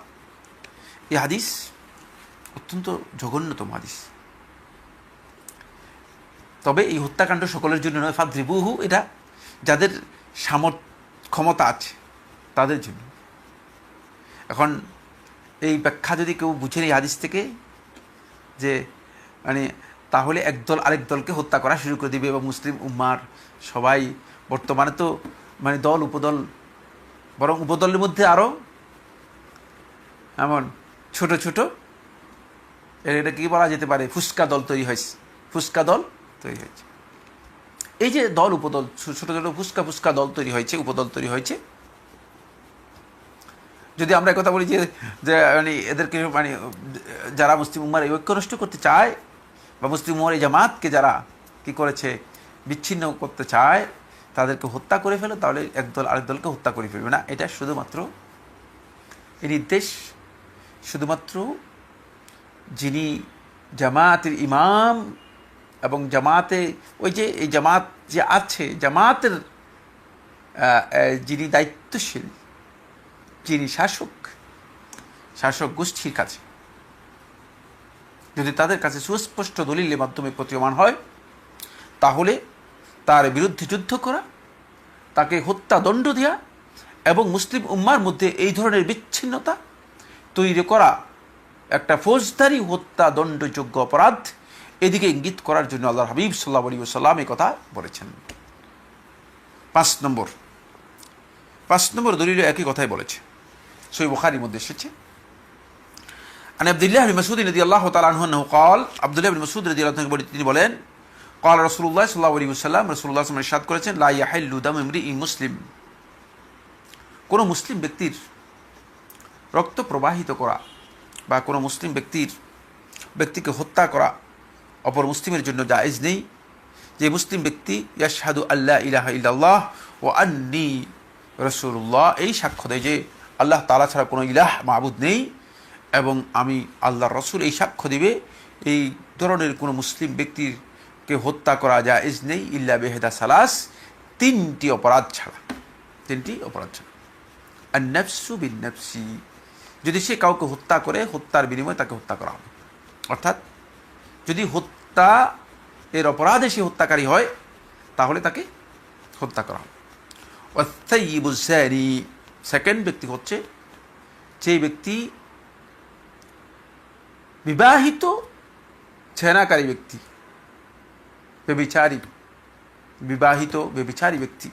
এই হাদিস অত্যন্ত জঘন্যতম হাদিস। তবে এই হত্যাকাণ্ড সকলের জন্য নয়, ফাদরিবুহু এটা যাদের ক্ষমতা আছে তাদের জন্য। এখন এই ব্যাখ্যা যদি কেউ বুঝেন এই হাদিস থেকে, যে মানে তাহলে একদল আরেক দলকে হত্যা করা শুরু করে দিবে, এবং মুসলিম উম্মার সবাই বর্তমানে তো মানে দল উপদল, বরং উপদলের মধ্যে আরও এমন ছোট ছোট এটা কি বলা যেতে পারে, ফুসকা দল তৈরি হয়েছে, ফুসকা দল তৈরি হয়েছে। এই যে দল উপদল, ছোট ছোট ফুসকা ফুসকা দল তৈরি হয়েছে, উপদল তৈরি হয়েছে। যদি আমরা কথা বলি যে মানে এদেরকে মানে যারা মুসলিম উম্মার এই ঐক্য নষ্ট করতে চায় বা মুসলিম উম্মার এই জামাতকে যারা কি করেছে বিচ্ছিন্ন করতে চায়, তাদেরকে হত্যা করে ফেলে, তাহলে একদল আরেক দলকে হত্যা করে ফেলবে না। এটা শুধুমাত্র এই নির্দেশ শুধুমাত্র যিনি জামাতের ইমাম এবং জামাতে ওই যে এই জামাত যে আছে, জামাতের যিনি দায়িত্বশীল, যিনি শাসক গোষ্ঠীর কাছে যদি তাদের কাছে সুস্পষ্ট দলিলের মাধ্যমে প্রতীয়মান হয়, তাহলে তার বিরুদ্ধে যুদ্ধ করা, তাকে হত্যা দণ্ড দেওয়া এবং মুসলিম উম্মার মধ্যে এই ধরনের বিচ্ছিন্নতা তৈরি করা একটা ফৌজদারি হত্যা দণ্ডযোগ্য অপরাধ, এদিকে ইঙ্গিত করার জন্য আল্লাহর হাবিব সাল্লাল্লাহু আলাইহি ওয়াসাল্লাম এই কথা বলেছেন। 5 নম্বর দলিল একই কথাই বলেছে, সহিহ বুখারীর মধ্যে এসেছে। আন আব্দুল্লাহ ইবনে মাসউদ রাদিয়াল্লাহু তাআলা আনহু আন্নাহু ক্বাল, আব্দুল্লাহ ইবনে মাসউদ রাদিয়াল্লাহু তাআলা তিনি বলেন, ক্বাল রাসূলুল্লাহ সাল্লাল্লাহু আলাইহি ওয়াসাল্লাম, রাসূলুল্লাহ সাল্লাল্লাহু আলাইহি ওয়াসাল্লাম ইরশাদ করেছেন, লা ইয়াহিল্লু দামু ইমরিইন মুসলিম, কোনো মুসলিম ব্যক্তির রক্ত প্রবাহিত করা বা কোনো মুসলিম ব্যক্তিকে হত্যা করা অপর মুসলিমের জন্য জায়েজ নেই। যে মুসলিম ব্যক্তি ইয়াশহাদু আল্লা ইলাহা ইল্লাল্লাহ ওয়া আন্নী রাসূলুল্লাহ, এই সাক্ষ্য দেয় যে আল্লাহ তাআলা ছাড়া কোনো ইলাহ মাবুদ নেই এবং আমি আল্লাহর রাসূল, এই সাক্ষ্য দিবে, এই ধরনের কোনো মুসলিম ব্যক্তিকে হত্যা করা জায়েজ নেই ইল্লা বিহিদা সালাস, তিনটি অপরাধ ছাড়া। আর নাফসু বিন নাফসি, যদি সে কাউকে হত্যা করে, হত্যার বিনিময়ে তাকে হত্যা করা হবে। অর্থাৎ যদি হত্যা এর অপরাধে সে হত্যাকারী হয়, তাহলে তাকে হত্যা করা হবে। ওয়াত্তাইয়িবুজ জানি, সেকেন্ড ব্যক্তি হচ্ছে যে ব্যক্তি বিবাহিত ছেনাকারী ব্যক্তি, বিবাহিত ব্যভিচারী ব্যক্তি,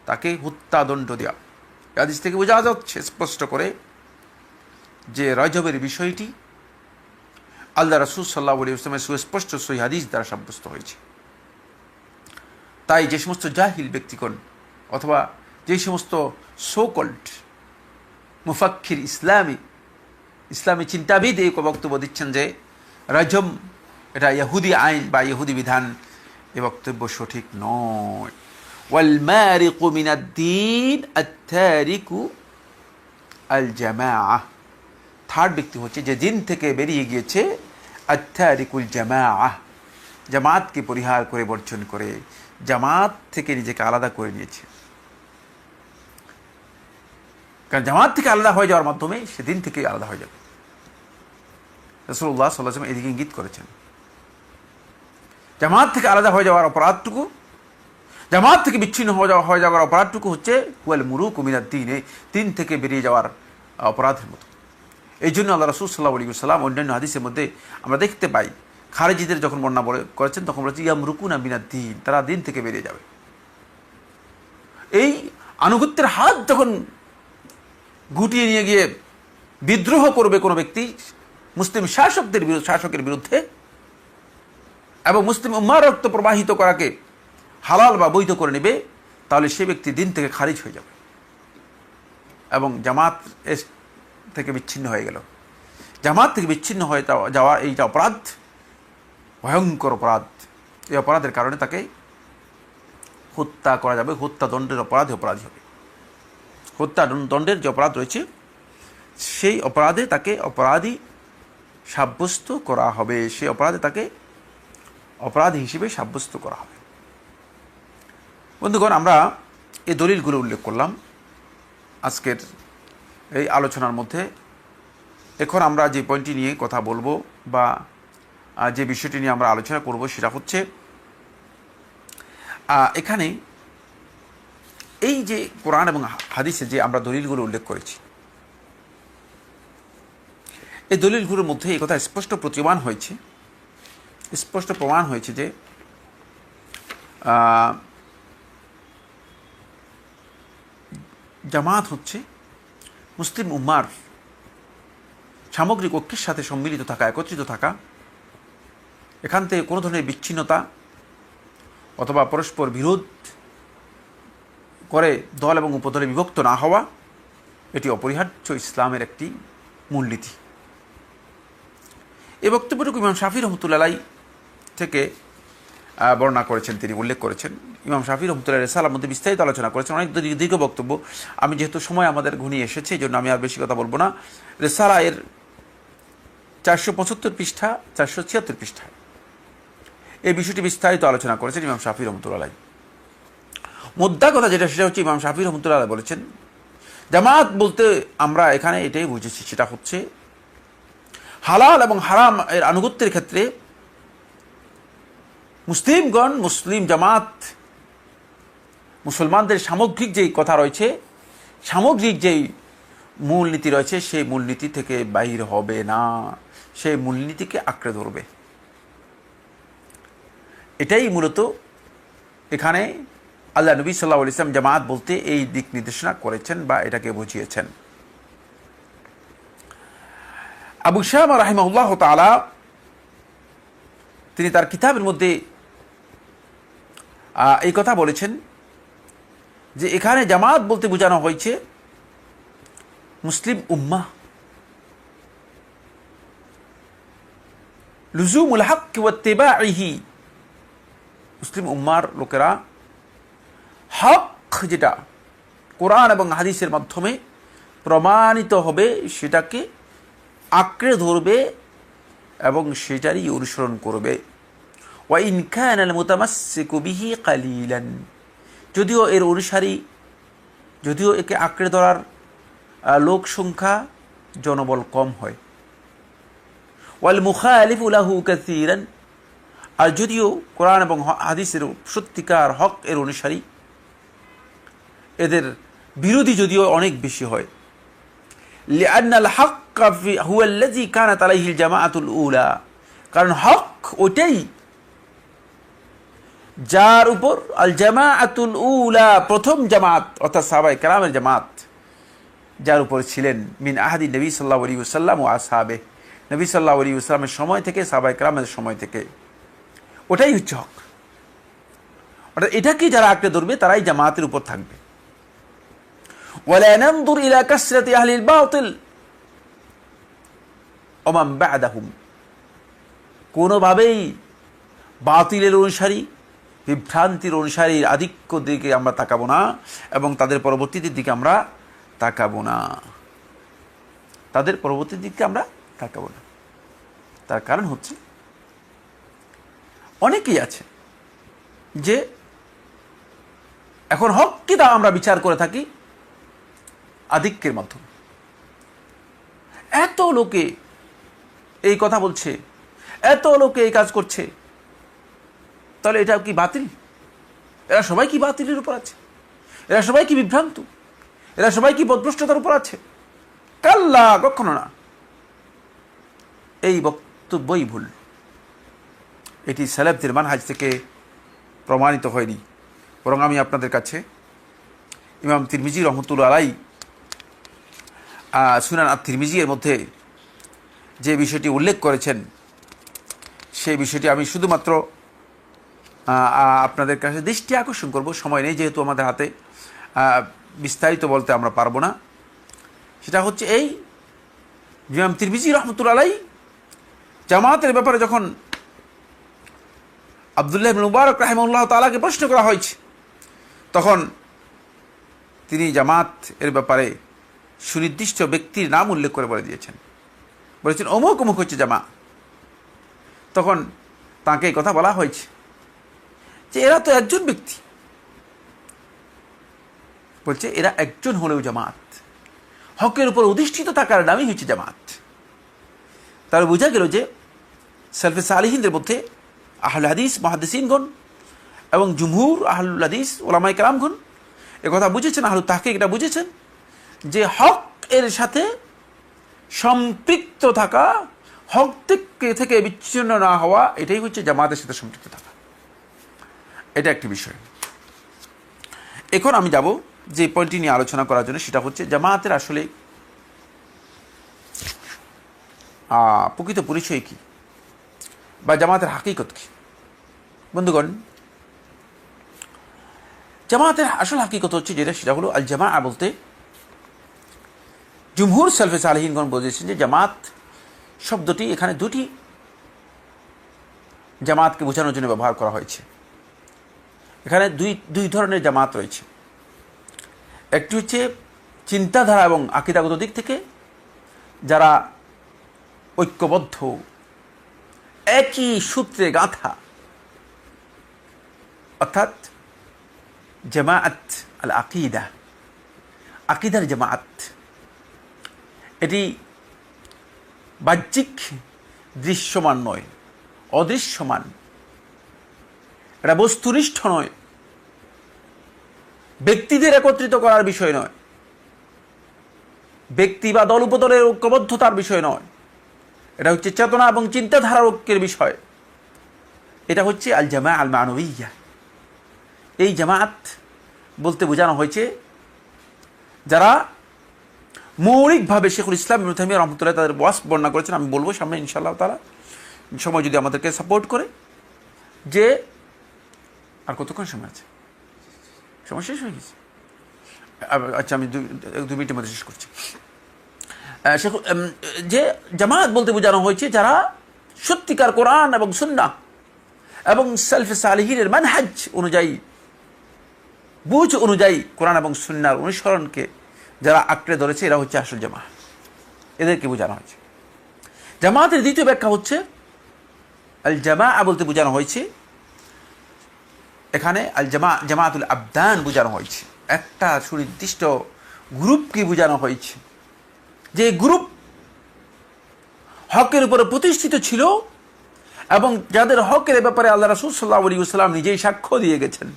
তাকে হত্যা দণ্ড দেওয়া। হাদিস থেকে বোঝা যাচ্ছে স্পষ্ট করে যে রজবের বিষয়টি আল্লাহ রাসূল সাল্লাল্লাহু আলাইহি ওয়াসাল্লামের সুস্পষ্ট সহিহ হাদিস দ্বারা সাব্যস্ত হয়েছে। তাই যে সমস্ত জাহিল ব্যক্তিগণ অথবা যে সমস্ত সোকল্ড মুফাক্কির ইসলামী চিন্তাবিদ এই বক্তব্য দিচ্ছেন যে রজম এটা ইহুদি আইন বা ইহুদি বিধান, এ বক্তব্য সঠিক নয়। ওয়াল মারিকু মিনাদ-দ্বীন আত-তারিকু আল-জামাআহ, থার্ড ব্যক্তি হচ্ছে যে দিন থেকে বেরিয়ে গিয়েছে, আত-তারিকুল জামাআহ, জামাতকে পরিহার করে বর্জন করে জামাত থেকে নিজেকে আলাদা করে নিয়েছে। কারণ জামাত থেকে আলাদা হয়ে যাওয়ার মাধ্যমে সে দিন থেকে আলাদা হয়ে যাবে। রাসূলুল্লাহ সাল্লাল্লাহু আলাইহি ওয়াসাল্লাম এদিকে ইঙ্গিত করেছেন। জামাত থেকে আলাদা হয়ে যাওয়ার অপরাধটুকু, জামাত থেকে বিচ্ছিন্ন হয়ে যাওয়ার অপরাধটুকু হচ্ছে ওয়াল মুরুকু মিনাদ-দ্বীন, দিন থেকে বেরিয়ে যাওয়ার অপরাধের মতো। এই জন্য আল্লাহ রাসূল সাল্লাল্লাহু আলাইহি ওয়াসাল্লাম অন্যান্য হাদিসের মধ্যে আমরা দেখতে পাই, খারিজিদের যখন বর্ণনা করেছেন তখন বলেছেন ইয়ামরুকুনা মিনাদ-দ্বীন, তারা দিন থেকে বেরিয়ে যাবে। এই আনুগত্যের হাত যখন গুটিয়ে নিয়ে গিয়ে বিদ্রোহ করবে কোনো ব্যক্তি মুসলিম শাসকের বিরুদ্ধে এবং মুসলিম উম্মার রক্ত প্রবাহিত করাকে হালাল বা বৈধ করে নেবে, তাহলে সে ব্যক্তি দিন থেকে খারিজ হয়ে যাবে এবং জামাত থেকে বিচ্ছিন্ন হয়ে গেল। জামাত থেকে বিচ্ছিন্ন হয়ে যাওয়া এইটা অপরাধ, ভয়ঙ্কর অপরাধ। এই অপরাধের কারণে তাকে হত্যা করা যাবে, হত্যা দণ্ডের অপরাধী হবে। হত্যা দণ্ডের যে অপরাধ রয়েছে সেই অপরাধে তাকে অপরাধী সাব্যস্ত করা হবে, সেই অপরাধে তাকে অপরাধী হিসেবে সাব্যস্ত করা হবে। বন্ধুগণ, আমরা এই দলিলগুলো উল্লেখ করলাম আজকের এই আলোচনার মধ্যে। এখন আমরা যে পয়েন্টটি নিয়ে কথা বলবো বা যে বিষয়টি নিয়ে আমরা আলোচনা করব সেটা হচ্ছে এখানে এই যে কোরআন এবং হাদিসে যে আমরা দলিলগুলো উল্লেখ করেছি, এই দলিলগুলোর মধ্যে এই কথা স্পষ্ট প্রমাণ হয়েছে যে জামাত হচ্ছে মুসলিম উম্মার সামগ্রিক ঐক্যের সাথে সম্মিলিত থাকা, একত্রিত থাকা, এখান থেকে কোনো ধরনের বিচ্ছিন্নতা অথবা পরস্পর বিরোধ করে দল এবং উপদলে বিভক্ত না হওয়া, এটি অপরিহার্য ইসলামের একটি মূলনীতি। এই বক্তব্যটুকু ইমাম শাফি রহমতুল্লাহ আলাইহি থেকে বর্ণনা করেছেন, তিনি উল্লেখ করেছেন। ইমাম শাফি রহমতুল্লাহ রিসালার মধ্যে বিস্তারিত আলোচনা করেছেন, অনেক দীর্ঘ বক্তব্য। আমি যেহেতু সময় আমাদের ঘনিয়ে এসেছে, এই জন্য আমি আর বেশি কথা বলবো না। রিসালা এর 475 পৃষ্ঠা, 476 পৃষ্ঠায় এই বিষয়টি বিস্তারিত আলোচনা করেছেন ইমাম শাফি রহমতুল্লাহ আলাইহি। মুদ্রা কথা যেটা, সেটা হচ্ছে ইমাম শাফি রহমতুল্লাহ আলাইহি বলেছেন, জামাত বলতে আমরা এখানে এটাই বুঝেছি, সেটা হচ্ছে হালাল এবং হারাম এর আনুগত্যের ক্ষেত্রে মুসলিমগণ, মুসলিম জামাত, মুসলমানদের সামগ্রিক যেই কথা রয়েছে, সামগ্রিক যেই মূলনীতি রয়েছে, সেই মূলনীতি থেকে বাহির হবে না, সেই মূলনীতিকে আঁকড়ে ধরবে। এটাই মূলত এখানে আল্লাহ নবী সাল্লাল্লাহু আলাইহি ওয়াসাল্লাম জামাত বলতে এই দিক নির্দেশনা করেছেন বা এটাকে বুঝিয়েছেন। আবু শামা রাহিমাহুল্লাহ তাআলা তিনি তার কিতাবের মধ্যে এই কথা বলেছেন যে এখানে জামাত বলতে বোঝানো হয়েছে মুসলিম উম্মাহ, লুজুমুল হক ওয়া ইত্তিবাইহি, মুসলিম উম্মার লোকেরা হক যেটা কোরআন এবং হাদিসের মাধ্যমে প্রমাণিত হবে সেটাকে আঁকড়ে ধরবে এবং সেটারই অনুসরণ করবে। ওয়া ইন কানা আল মুতামাসসিকু বিহি কালিলান, যদিও এর অনুসারী, যদিও একে আঁকড়ে ধরার লোক সংখ্যা, জনবল কম হয়। ওয়াল মুখালিফু লাহু কাসীরান, আর যদিও কোরআন এবং হাদিসের সত্যিকার হক এর অনুসারী, এদের বিরোধী যদিও অনেক বেশি হয়। লিআন্নাল হাক্কা হুয়া আল্লাযী কানাত আলাইহিল জামাআতুল উলা, কারণ হক ওইটাই যার উপর আল জামাআতুল উলা, প্রথম জামাত অর্থাৎ সাহাবায়ে কেরামের জামাত যার উপর ছিলেন, মিন আহাদি নবী সাল্লাল্লাহু আলাইহি ওয়াসাল্লাম ওয়া আসহাবে, নবী সাল্লাল্লাহু আলাইহি ওয়াসাল্লামের সময় থেকে, সাহাবায়ে কেরামের সময় থেকে, ওটাই হচ্ছে হক। অর্থাৎ এটাকে যারা আঁকড়ে ধরবে তারাই জামাতের উপর থাকবে। ওয়ালা নানজুর ইলা কাসরাতি আহলিল বাতিল ওয়া মান বা'দাহুম, কোনোভাবেই বাতিলের অনুসারী, বিভ্রান্তির অনুসারীর আধিক্য দিকে আমরা তাকাবো না এবং তাদের পরবর্তীদের দিকে আমরা তাকাবো না, তাদের পরবর্তী দিকে আমরা তাকাবো না। তার কারণ হচ্ছে অনেকেই আছে যে এখন হক কি তা আমরা বিচার করে থাকি আধিক্যের মাধ্যমে। এত লোকে এই কথা বলছে, এত লোকে এই কাজ করছে, তাহলে এটা কি বাতিল? এরা সবাই কি বাতিলের উপর আছে? এরা সবাই কি বিভ্রান্ত? এরা সবাই কি পথভ্রষ্টতার উপর আছে? কাল্লা, কখনো না। এই বক্তব্যই ভুল। এটি সালাফদের মানহাজ থেকে প্রমাণিত হয়নি, বরং আমি আপনাদের কাছে ইমাম তিরমিজি রহমতুল্লাহ আলাইহি সুনান আত-তিরমিজি এর মধ্যে যে বিষয়টি উল্লেখ করেছেন, সেই বিষয়টি আমি শুধুমাত্র আপনাদের কাছে দৃষ্টি আকর্ষণ করব। সময় নেই যেহেতু আমাদের হাতে, বিস্তারিত বলতে আমরা পারবো না। সেটা হচ্ছে এই, ইমাম তিরমিজি রহমতুল্লাহ আলাইহি জামাতের ব্যাপারে যখন আব্দুল্লাহ ইবনে মুবারক রাহিমাহুল্লাহ তাআলাকে প্রশ্ন করা হয়েছে, তখন তিনি জামাত এর ব্যাপারে সুনির্দিষ্ট ব্যক্তির নাম উল্লেখ করে বলে দিয়েছেন, বলেছেন অমুক অমুক হচ্ছে জামা। তখন তাকে এই কথা বলা হয়েছে যে এরা তো একজন ব্যক্তি, বলছে এরা একজন হলেও জামাত, হকের উপর অধিষ্ঠিত থাকার নামই হচ্ছে জামাত। তার বোঝা গেল যে সালফে সালিহিনদের মধ্যে আহলুল হাদিস মুহাদ্দিসিনগণ এবং জুমহুর আহলুল হাদিস উলামায়ে কেরামগণ একথা বুঝেছেন, আহলুত তাহকিক এটা বুঝেছেন যে হক এর সাথে সম্পৃক্ত থাকা, হক থেকে বিচ্ছিন্ন না হওয়া, এটাই হচ্ছে জামাতের সাথে সম্পৃক্ত থাকা। এটা একটি বিষয়। এখন আমি যাব যে পয়েন্টটি নিয়ে আলোচনা করার জন্য, সেটা হচ্ছে জামাতের আসলে প্রকৃত পরিচয় কী বা জামাতের হাকিকত কী? বন্ধুগণ, জামাতের আসল হাকিকত হচ্ছে যেটা, সেটা হলো আল জামা বলতে জুমহুর সালফে সালেহিনগণ বলেছেন যে জামাত শব্দটি এখানে দুটি জামাতকে বোঝানোর জন্য ব্যবহার করা হয়েছে। এখানে দুই ধরনের জামাত রয়েছে। একটি হচ্ছে চিন্তাধারা এবং আকীদাগত দিক থেকে যারা ঐক্যবদ্ধ, একই সূত্রে গাঁথা, অর্থাৎ জামাআত আল আকীদা, আকীদার জামাআত। এটি বাহ্যিক দৃশ্যমান নয়, অদৃশ্যমান। এটা বস্তুনিষ্ঠ নয়, ব্যক্তিদের একত্রিত করার বিষয় নয়, ব্যক্তি বা দল উপদলের ঐক্যবদ্ধতার বিষয় নয়। এটা হচ্ছে চেতনা এবং চিন্তাধারার ঐক্যের বিষয়। এটা হচ্ছে আল জামা আল মানবিয়্যা। এই জামাত বলতে বোঝানো হয়েছে যারা মৌলিকভাবে শেখুল ইসলাম ইবনে তাইমিয়া রাহমাতুল্লাহ তাদের ওয়াস বর্ণনা করেছেন। আমি বলবো সামনে ইনশাআল্লাহ তাআলা, সময় যদি আমাদেরকে সাপোর্ট করে, যে আর কতক্ষণ সময় আছে? সময় শেষ হয়ে গেছে। আচ্ছা, আমি 2 মিনিটের মধ্যে শেষ করছি। যে জামাত বলতে বোঝানো হয়েছে যারা সত্যিকার কোরআন এবং সুন্নাহ এবং সালফে সালেহিনের মানহাজ অনুযায়ী, বুঝ অনুযায়ী কোরআন এবং সুন্নাহর অনুসরণকে যারা আঁকড়ে ধরেছে, এরা হচ্ছে আসল জামা। এদেরকে বোঝানো হয়েছে। জামাতের দ্বিতীয় ব্যাখ্যা হচ্ছে আল জামা বলতে বোঝানো হয়েছে এখানে আল জামাতুল আবদান বোঝানো হয়েছে। একটা সুনির্দিষ্ট গ্রুপকে বোঝানো হয়েছে, যে গ্রুপ হকের উপরে প্রতিষ্ঠিত ছিল এবং যাদের হকের ব্যাপারে আল্লাহ রাসূল সাল্লাল্লাহু আলাইহি ওয়াসাল্লাম নিজেই সাক্ষ্য দিয়ে গেছেন।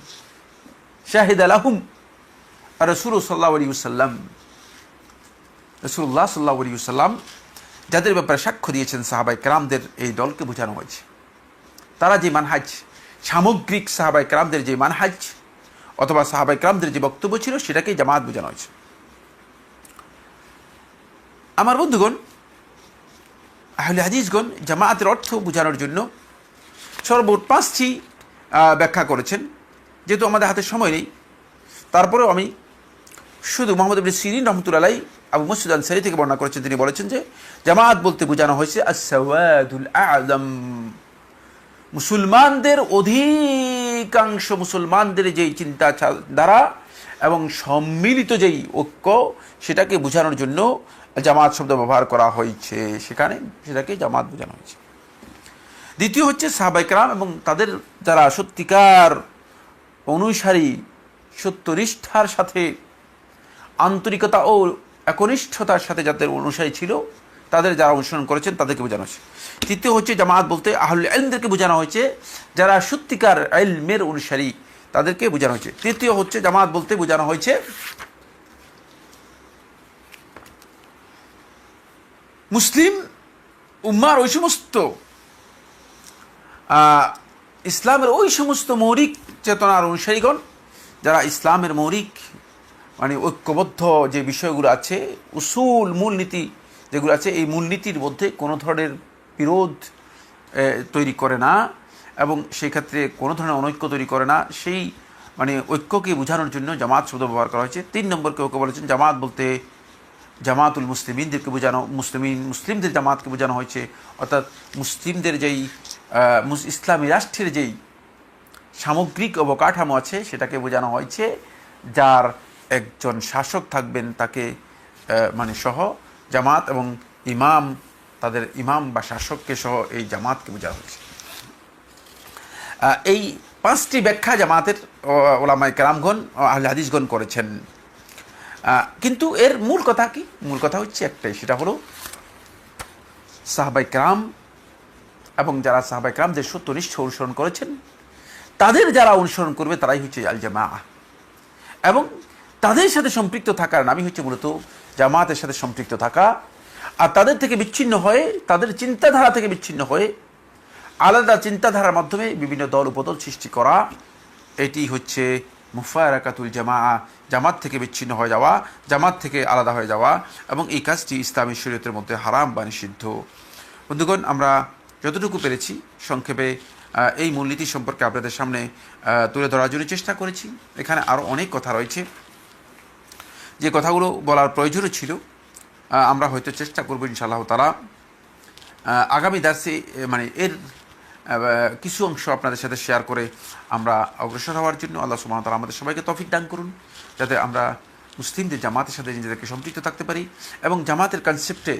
শাহিদা লাহুম রাসূলুল্লাহ সাল্লাল্লাহু আলাইহি ওয়াসাল্লাম, রাসূলুল্লাহ সাল্লাল্লাহু আলাইহি ওয়াসাল্লাম যাদের ব্যাপারে সাক্ষ্য দিয়েছেন, সাহাবায়ে কেরামদের এই দলকে বোঝানো হয়েছে। তারা যে মানহাজ, সামগ্রিক সাহাবায়ে কেরামদের যে মানহাজ অথবা সাহাবায়ে কেরামদের যে বক্তব্য ছিল, সেটাকেই জামাত বোঝানো হয়েছে। আমার বন্ধুগণ, আহলে হাদিসগণ জামাতের অর্থ বোঝানোর জন্য সর্বমোট 5টি ব্যাখ্যা করেছেন। যেহেতু আমাদের হাতে সময় নেই, তারপরেও আমি শুধু মুহাম্মদ ইবনে সিরিন রাহমাতুল্লাহ আলাইহি আবু মাসউদ আনসারী থেকে বর্ণনা করেছেন। তিনি বলেছেন যে জামাত বলতে বোঝানো হয়েছে আস-সাওয়াদুল আ'যাম, মুসলমানদের অধিকাংশ মুসলমানদের যেই চিন্তাধারা এবং সম্মিলিত যেই ঐক্য, সেটাকে বোঝানোর জন্য জামাত শব্দ ব্যবহার করা হয়েছে। সেখানে সেটাকে জামাত বোঝানো হয়েছে। দ্বিতীয় হচ্ছে সাহাবায়ে কেরাম এবং তাদের যারা সত্যিকার অনুসারী, সত্যনিষ্ঠার সাথে আন্তরিকতা ও একনিষ্ঠতার সাথে যাদের অনুসারী ছিল, তাদের যারা অনুসরণ করেছেন, তাদেরকে বোঝানো হয়েছে। তৃতীয় হচ্ছে জামাত বলতে আহলুল ইলমদেরকে বোঝানো হয়েছে, যারা সত্যিকার ইলমের অনুসারী, তাদেরকে বোঝানো হয়েছে। তৃতীয় হচ্ছে জামাত বলতে বোঝানো হয়েছে মুসলিম উম্মার ওই সমস্ত ইসলামের ওই সমস্ত মৌলিক চেতনার অনুসারীগণ, যারা ইসলামের মৌলিক মানে ঐক্যবদ্ধ যে বিষয়গুলো আছে, উসুল মূলনীতি যেগুলো আছে, এই মূলনীতির মধ্যে কোনো ধরনের বিরোধ তৈরি করে না এবং সেই ক্ষেত্রে কোনো ধরনের অনৈক্য তৈরি করে না, সেই মানে ঐক্যকে বোঝানোর জন্য জামাত শব্দ ব্যবহার করা হয়েছে। 3 নম্বর কেউ বলেছেন জামাত বলতে জামাতুল মুসলিমিনদেরকে বোঝানো, মুসলিমদের জামাতকে বোঝানো হয়েছে। অর্থাৎ মুসলিমদের যেই ইসলামী রাষ্ট্রের যেই সামগ্রিক অবকাঠামো আছে, সেটাকে বোঝানো হয়েছে। যার একজন শাসক থাকবেন, তাকে মানে সহ জামাত এবং ইমাম, তাদের ইমাম বা শাসককে সহ এই জামাতকে বোঝানো হয়েছে। এই 5টি ব্যাখ্যা জামাতের ওলামায়ে কেরামগণ, আহলে হাদিসগণ করেছেন। কিন্তু এর মূল কথা কি? মূল কথা হচ্ছে একটাই, সেটা হলো সাহাবায়ে কেরাম এবং যারা সাহাবায়ে কেরামদের সত্যনিষ্ঠ অনুসরণ করেছেন, তাদের যারা অনুসরণ করবে, তারাই হচ্ছে আল জামা। এবং তাদের সাথে সম্পৃক্ত থাকার নামই হচ্ছে মূলত জামাতের সাথে সম্পৃক্ত থাকা। আর তাদের থেকে বিচ্ছিন্ন হয়ে, তাদের চিন্তাধারা থেকে বিচ্ছিন্ন হয়ে আলাদা চিন্তাধারার মাধ্যমে বিভিন্ন দল উপদল সৃষ্টি করা, এটি হচ্ছে মুফারাকাতুল জামা, জামাত থেকে বিচ্ছিন্ন হয়ে যাওয়া, জামাত থেকে আলাদা হয়ে যাওয়া। এবং এই কাজটি ইসলামী শরীয়তের মধ্যে হারাম বা নিষিদ্ধ। বন্ধুগণ, আমরা যতটুকু পেরেছি সংক্ষেপে এই মূলনীতি সম্পর্কে আপনাদের সামনে তুলে ধরার জন্য চেষ্টা করেছি। এখানে আরও অনেক কথা রয়েছে, যে কথাগুলো বলার প্রয়োজনও ছিল। আমরা হয়তো চেষ্টা করবো ইনশাআল্লাহ তাআলা আগামী দার্সে মানে এর কিছু অংশ আপনাদের সাথে শেয়ার করে আমরা অগ্রসর হওয়ার জন্য। আল্লাহ সুবহানাহু ওয়া তাআলা আমাদের সবাইকে তৌফিক দান করুন, যাতে আমরা মুসলিমদের জামাতের সাথে নিজেদেরকে সম্পৃক্ত থাকতে পারি এবং জামাতের কনসেপ্টে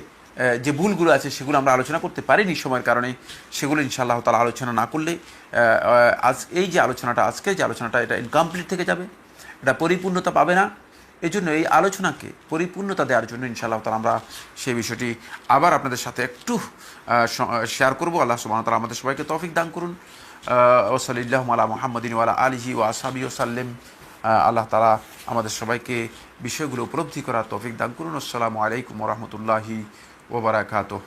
যে ভুলগুলো আছে সেগুলো আমরা আলোচনা করতে পারিনি সময়ের কারণে, সেগুলো ইনশাআল্লাহ তাআলা আলোচনা না করলে আজ এই যে আলোচনাটা, আজকের যে আলোচনাটা, এটা ইনকমপ্লিট থেকে যাবে, এটা পরিপূর্ণতা পাবে না। এই জন্য এই আলোচনাকে পরিপূর্ণতা দেওয়ার জন্য ইনশাআল্লাহ তাআলা আমরা সেই বিষয়টি আবার আপনাদের সাথে একটু শেয়ার করব। আল্লাহ সুবহানাহু ওয়া তাআলা আমাদের সবাইকে তৌফিক দান করুন। ওয়া সাল্লাল্লাহু আলা মুহাম্মাদিন ওয়া আলা আলিহি ওয়া আসহাবিহি ওয়াসাল্লাম। আল্লাহ তাআলা আমাদের সবাইকে বিষয়গুলো উপলব্ধি করার তৌফিক দান করুন। আসসালামু আলাইকুম ওয়া রাহমাতুল্লাহি ওয়া বারাকাতুহু।